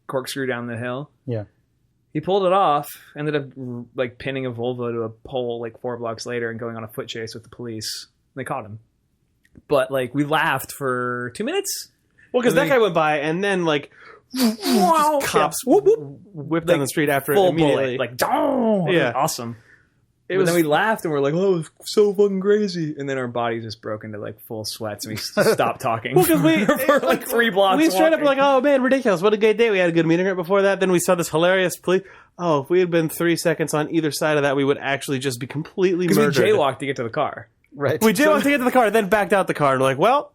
corkscrew down the hill. Yeah. He pulled it off, ended up like pinning a Volvo to a pole like 4 blocks later and going on a foot chase with the police. They caught him. But like we laughed for 2 minutes. Well, because And that then guy went by and then like Wow. cops Yeah. Whoop, whoop. whipped down Like, the street after it Full immediately. bullet. Like, dong! Yeah. Awesome. it But was then we laughed and we're like, oh, it's so fucking crazy. And then our bodies just broke into like full sweats and we stopped talking because we for like 3 blocks. we straight up walking. were like, oh man, ridiculous! What a great day! We had a good meeting right before that. Then we saw this hilarious police. Oh, if we had been 3 seconds on either side of that, we would actually just be completely because we murdered. jaywalked to get to the car. Right. We jaywalked to get to the car, then backed out the car, and we're like, well,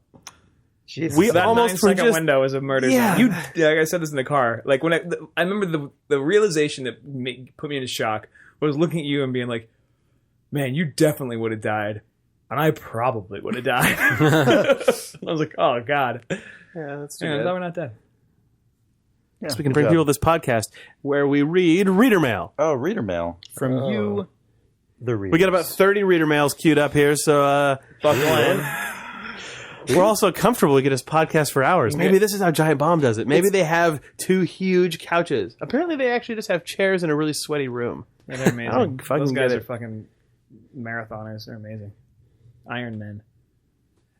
Jesus. we That almost were 9-second just window was a murder Yeah. zone. Yeah, like I said this in the car. Like when I remember the realization that put me into shock was looking at you and being like, man, you definitely would have died. And I probably would have died. I was like, oh, God. yeah, that's too Yeah, I'm bad. glad we're not dead. So we can bring people this podcast where we read reader mail. Oh, reader mail from you, the reader. We got about 30 reader mails queued up here, so Buckle in. we're also comfortable. We get this podcast for hours. Maybe this is how Giant Bomb does it. Maybe they have 2 huge couches. Apparently, they actually just have chairs in a really sweaty room. Yeah, they're amazing. I don't fucking Those guys get are it. fucking marathoners. They're amazing. Iron Men.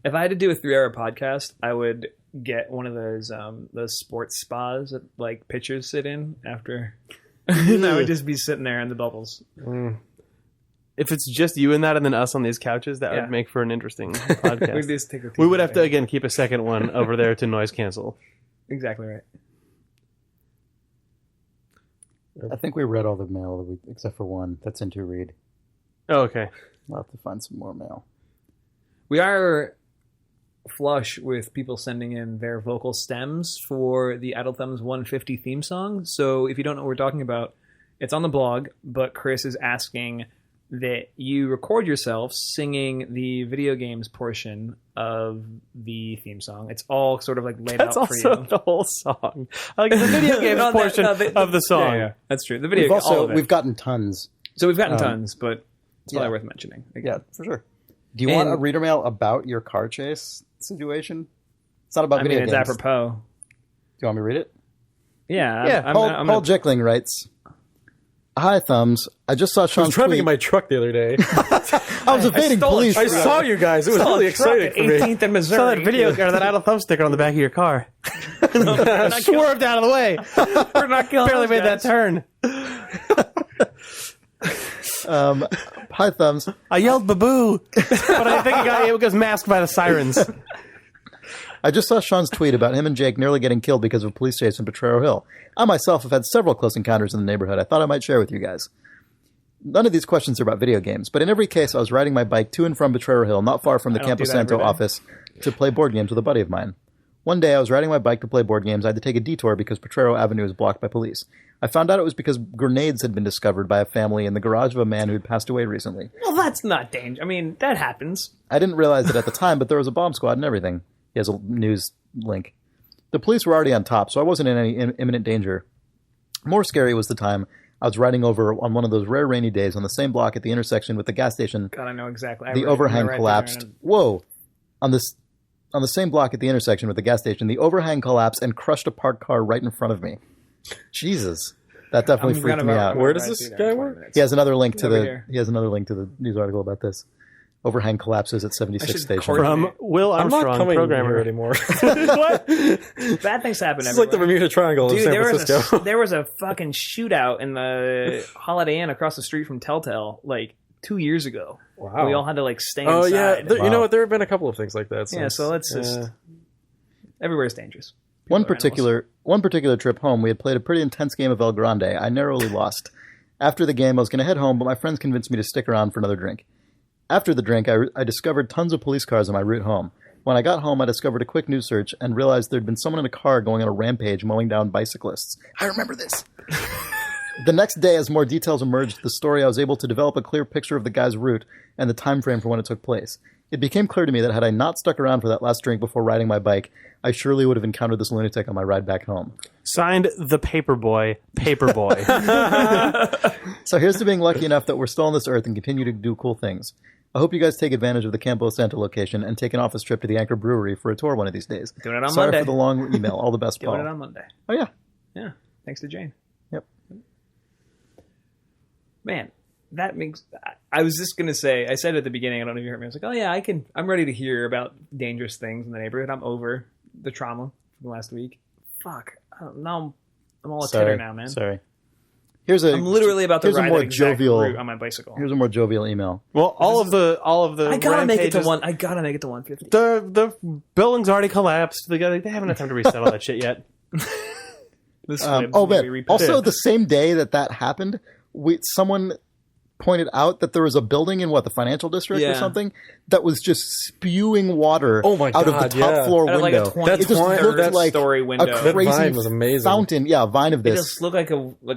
If I had to do a 3-hour podcast, I would get one of those sports spas that like pitchers sit in after. And I would just be sitting there in the bubbles. If it's just you and that, and then us on these couches, that would make for an interesting podcast. We'd just take a We would have to again keep a second one over there to noise cancel. Exactly right. I think we read all the mail that except for one that's in to read. Oh, okay. We'll have to find some more mail. We are flush with people sending in their vocal stems for the Idle Thumbs 150 theme song. So if you don't know what we're talking about, it's on the blog, but Chris is asking that you record yourself singing the video games portion of the theme song. It's all sort of like laid That's out for also you. the whole song. Like the video games portion of the song. Yeah, that's true. The video, We've all of it. we've gotten tons. So we've gotten tons, but it's probably yeah. worth mentioning. Yeah, for sure. Do you want a reader mail about your car chase situation? It's not about video it's games. apropos. Do you want me to read it? Yeah. Paul Jeckling writes, "Hi, Thumbs. I just saw I Sean's was driving tweet. in my truck the other day. I was evading stole a police. I saw you guys. It was really exciting for me. 18th and Missouri. Saw that video or that Idle Thumb sticker on the back of your car. Swerved out of the way. We're not killing Barely those made that guys. turn. Hi, Thumbs. I yelled "baboo," but I think it was masked by the sirens. I just saw Sean's tweet about him and Jake nearly getting killed because of a police chase in Potrero Hill. I myself have had several close encounters in the neighborhood I thought I might share with you guys. None of these questions are about video games, but in every case I was riding my bike to and from Potrero Hill, not far from the I don't do Campo that every Santo day. office, to play board games with a buddy of mine. One day I was riding my bike to play board games. I had to take a detour because Potrero Avenue is blocked by police. I found out it was because grenades had been discovered by a family in the garage of a man who had passed away recently. Well, that's not danger. I mean, that happens. I didn't realize it at the time, but there was a bomb squad and everything. He has a news link. The police were already on top, so I wasn't in any imminent danger. More scary was the time I was riding over on one of those rare rainy days on the same block at the intersection with the gas station. God, I know exactly. The overhang collapsed. Whoa! On the same block at the intersection with the gas station, the overhang collapsed and crushed a parked car right in front of me. Jesus, that definitely freaked me out. Where does this guy work? He has another link to Over the. here. He has another link to the news article about this. Overhang collapses at 76th should station. coordinate. From Will I'm not Armstrong, coming programmer. here anymore. What? Bad things happen. It's like the Bermuda Triangle of Dude, San Francisco. there was a fucking shootout in the Holiday Inn across the street from Telltale like 2 years ago. Wow. We all had to like stay Oh inside. yeah, you Wow. know what? There have been a couple of things like that. Yeah, Since, so let's just. Everywhere's dangerous. One People are particular trip home, we had played a pretty intense game of El Grande. I narrowly lost. After the game, I was going to head home, but my friends convinced me to stick around for another drink. After the drink, I discovered tons of police cars on my route home. When I got home, I discovered a quick news search and realized there'd been someone in a car going on a rampage mowing down bicyclists. I remember this. The next day, as more details emerged to the story, I was able to develop a clear picture of the guy's route and the time frame for when it took place. It became clear to me that had I not stuck around for that last drink before riding my bike, I surely would have encountered this lunatic on my ride back home. Signed, the Paperboy. Paperboy. So here's to being lucky enough that we're still on this earth and continue to do cool things. I hope you guys take advantage of the Campo Santo location and take an office trip to the Anchor Brewery for a tour one of these days. Doing it on Sorry Monday. for the long email. All the best, Paul. Doing it on Monday. Oh, yeah. Yeah. Thanks to Jane. Yep. Man, that makes. I was just gonna say. I said at the beginning. I don't know if you heard me. I was like, "Oh yeah, I'm ready to hear about dangerous things in the neighborhood. I'm over the trauma from last week. Fuck. Now I'm all a titter now, man. Sorry. I'm literally about to here's a ride more that exact jovial route on my bicycle. Here's a more jovial email. Well, all of the I gotta make it to rampages- one. I gotta make it to 150. The building's already collapsed. They haven't had time to reset all that shit yet. This Man. maybe Also, the same day that happened, someone pointed out that there was a building in the financial district or Yeah. something that was just spewing water Oh my out of the God, top yeah. floor Out of like a window. 20 It just That's looked that like story window. a That crazy vine was amazing. fountain. Yeah, vine of It this. just looked like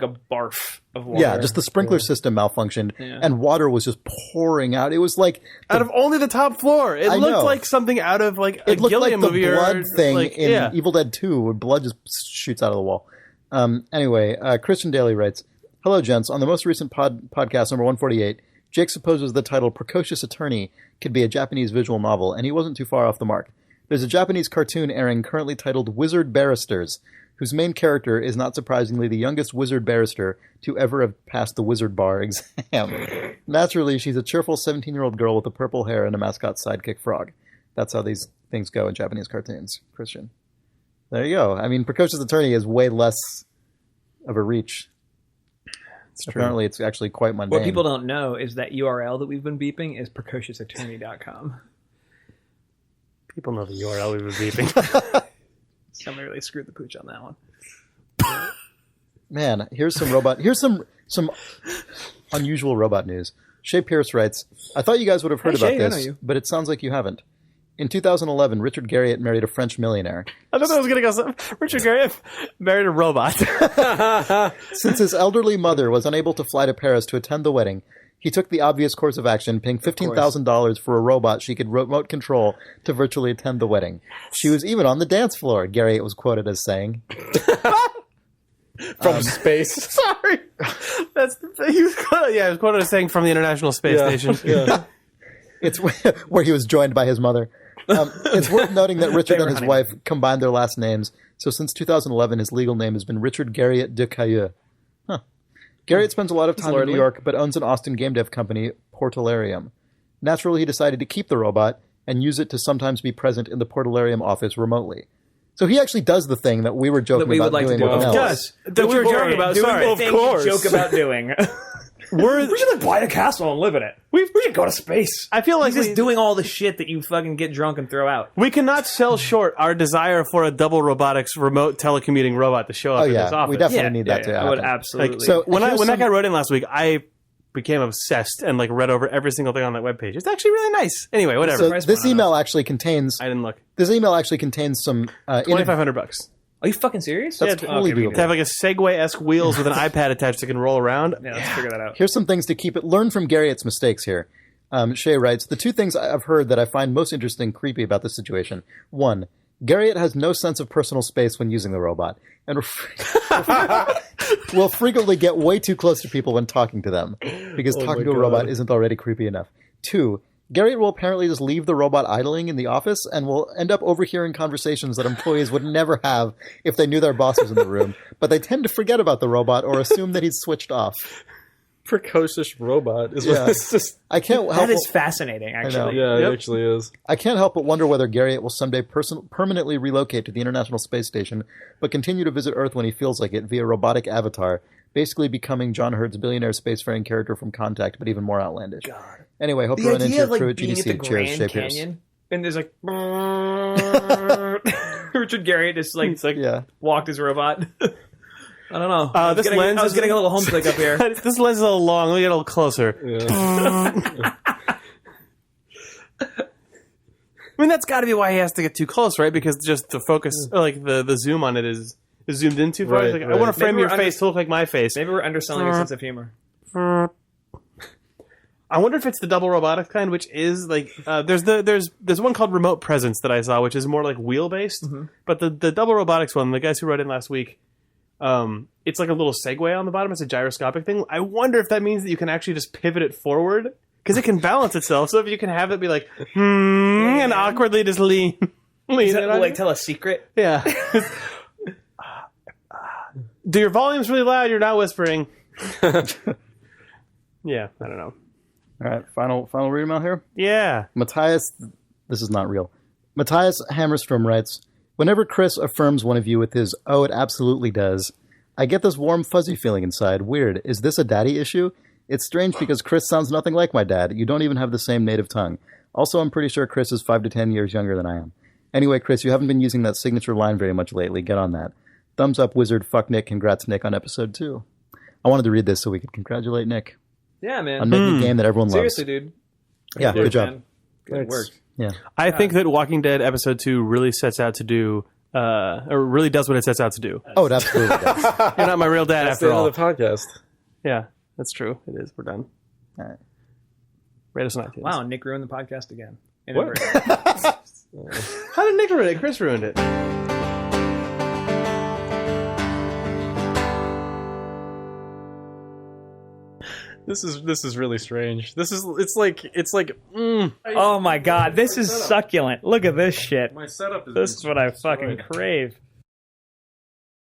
a barf of water. Yeah, just the sprinkler system malfunctioned, Yeah. and water was just pouring out. It was like Out of only the top floor. It I looked know. like something out of like a it looked Gilliam like the movie blood or thing like, in yeah. Evil Dead 2, where blood just shoots out of the wall. Anyway, Christian Daly writes, "Hello, gents. On the most recent podcast, number 148, Jake supposes the title Precocious Attorney could be a Japanese visual novel, and he wasn't too far off the mark. There's a Japanese cartoon airing currently titled Wizard Barristers, whose main character is not surprisingly the youngest wizard barrister to ever have passed the wizard bar exam. Naturally, she's a cheerful 17-year-old girl with a purple hair and a mascot sidekick frog. That's how these things go in Japanese cartoons, Christian. There you go. I mean, Precocious Attorney is way less of a reach. Apparently, it's actually quite mundane. What people don't know is that URL that we've been beeping is precociousattorney.com. People know the URL we were beeping. Somebody really screwed the pooch on that one. Man, here's some unusual robot news. Shay Pierce writes, I thought you guys would have heard about Shay, I know this, you. but it sounds like you haven't. In 2011, Richard Garriott married a French millionaire. I thought I was going to go. Richard Garriott married a robot. Since his elderly mother was unable to fly to Paris to attend the wedding, he took the obvious course of action, paying $15,000 for a robot she could remote control to virtually attend the wedding. She was even on the dance floor, Garriott was quoted as saying. From space. Sorry. He was quoted as saying from the International Space Station. Yeah. It's where he was joined by his mother. It's worth noting that Richard and his wife combined their last names, so since 2011 his legal name has been Richard Garriott de Cayeux. Garriott spends a lot of time in New York, but owns an Austin game dev company, Portalarium. Naturally, he decided to keep the robot and use it to sometimes be present in the Portalarium office remotely. So he actually does the thing that we were joking we about would like doing to do. with Nels. Yes, that we were joking about. Sorry. Of course. Joke about doing. We should buy a castle and live in it. We should go to space. I feel like He's just doing all the shit that you fucking get drunk and throw out. we cannot sell short our desire for a double robotics remote telecommuting robot to show up Oh in this yeah, office. we definitely need that to I happen. would absolutely. So When here's that some- guy wrote in last week, I became obsessed and like read over every single thing on that webpage. It's actually really nice. Anyway, whatever. So price this point on email actually contains I didn't look. some $2,500. Are you fucking serious? That's totally okay, doable. To have like a Segway-esque wheels with an iPad attached that can roll around. Yeah, let's figure that out. Here's some things to keep it. Learn from Garriott's mistakes here. Shay writes, the two things I've heard that I find most interesting and creepy about this situation. One, Garriott has no sense of personal space when using the robot, and will frequently get way too close to people when talking to them, because talking to a robot isn't already creepy enough. Two, Garriott will apparently just leave the robot idling in the office and will end up overhearing conversations that employees would never have if they knew their boss was in the room, but they tend to forget about the robot or assume that he's switched off. Precocious robot is Yeah. what it's just. I can't help That is fascinating, actually. Yeah, Yep. it actually is. I can't help but wonder whether Garriott will someday permanently relocate to the International Space Station, but continue to visit Earth when he feels like it via robotic avatar, basically becoming John Hurt's billionaire spacefaring character from Contact, but even more outlandish. God. Anyway, hope you run into your crew at being at GDC. the Cheers, Shay Grand Pierce. Canyon, and there's like Richard Garriott just like Yeah. walked his robot. I don't know. I This was lens is- getting a little homesick up here. This lens is a little long. Let me get a little closer. Yeah. I mean, that's got to be why he has to get too close, right? Because just the focus, or like the zoom on it is zoomed in too far. Right, It's like, I right. want to frame Maybe your we're face to look like my face. Maybe we're underselling your sense of humor. I wonder if it's the double robotics kind, which is like there's one called Remote Presence that I saw, which is more like wheel based. But the double robotics one, the guys who wrote in last week, it's like a little Segway on the bottom. It's a gyroscopic thing. I wonder if that means that you can actually just pivot it forward because it can balance itself. So if you can have it be like and awkwardly just lean Does it that on like you. tell a secret? Yeah. Do your volume's really loud? You're not whispering. Yeah, I don't know. All right, final read email here. Yeah. Matthias, this is not real. Matthias Hammerstrom writes, whenever Chris affirms one of you with his, oh, it absolutely does, I get this warm, fuzzy feeling inside. Weird. Is this a daddy issue? It's strange because Chris sounds nothing like my dad. You don't even have the same native tongue. Also, I'm pretty sure Chris is 5 to 10 years younger than I am. Anyway, Chris, you haven't been using that signature line very much lately. Get on that. Thumbs up, wizard. Fuck Nick. Congrats, Nick, on episode 2. I wanted to read this so we could congratulate Nick Yeah, man. on making a game that everyone loves. Seriously, dude. Yeah, good job. Man. Good Thanks. work. Yeah. I think that Walking Dead episode 2 really sets out to do, or really does what it sets out to do. Oh, it absolutely does. You're not my real dad That's after the end all. of the podcast. Yeah, that's true. It is. We're done. All right. Rate us on iTunes. Wow, Nick ruined the podcast again. What? How did Nick ruin it? Chris ruined it. This is really strange. It's like Oh my god, this is succulent. Look at this shit. my setup is This is what I fucking crave.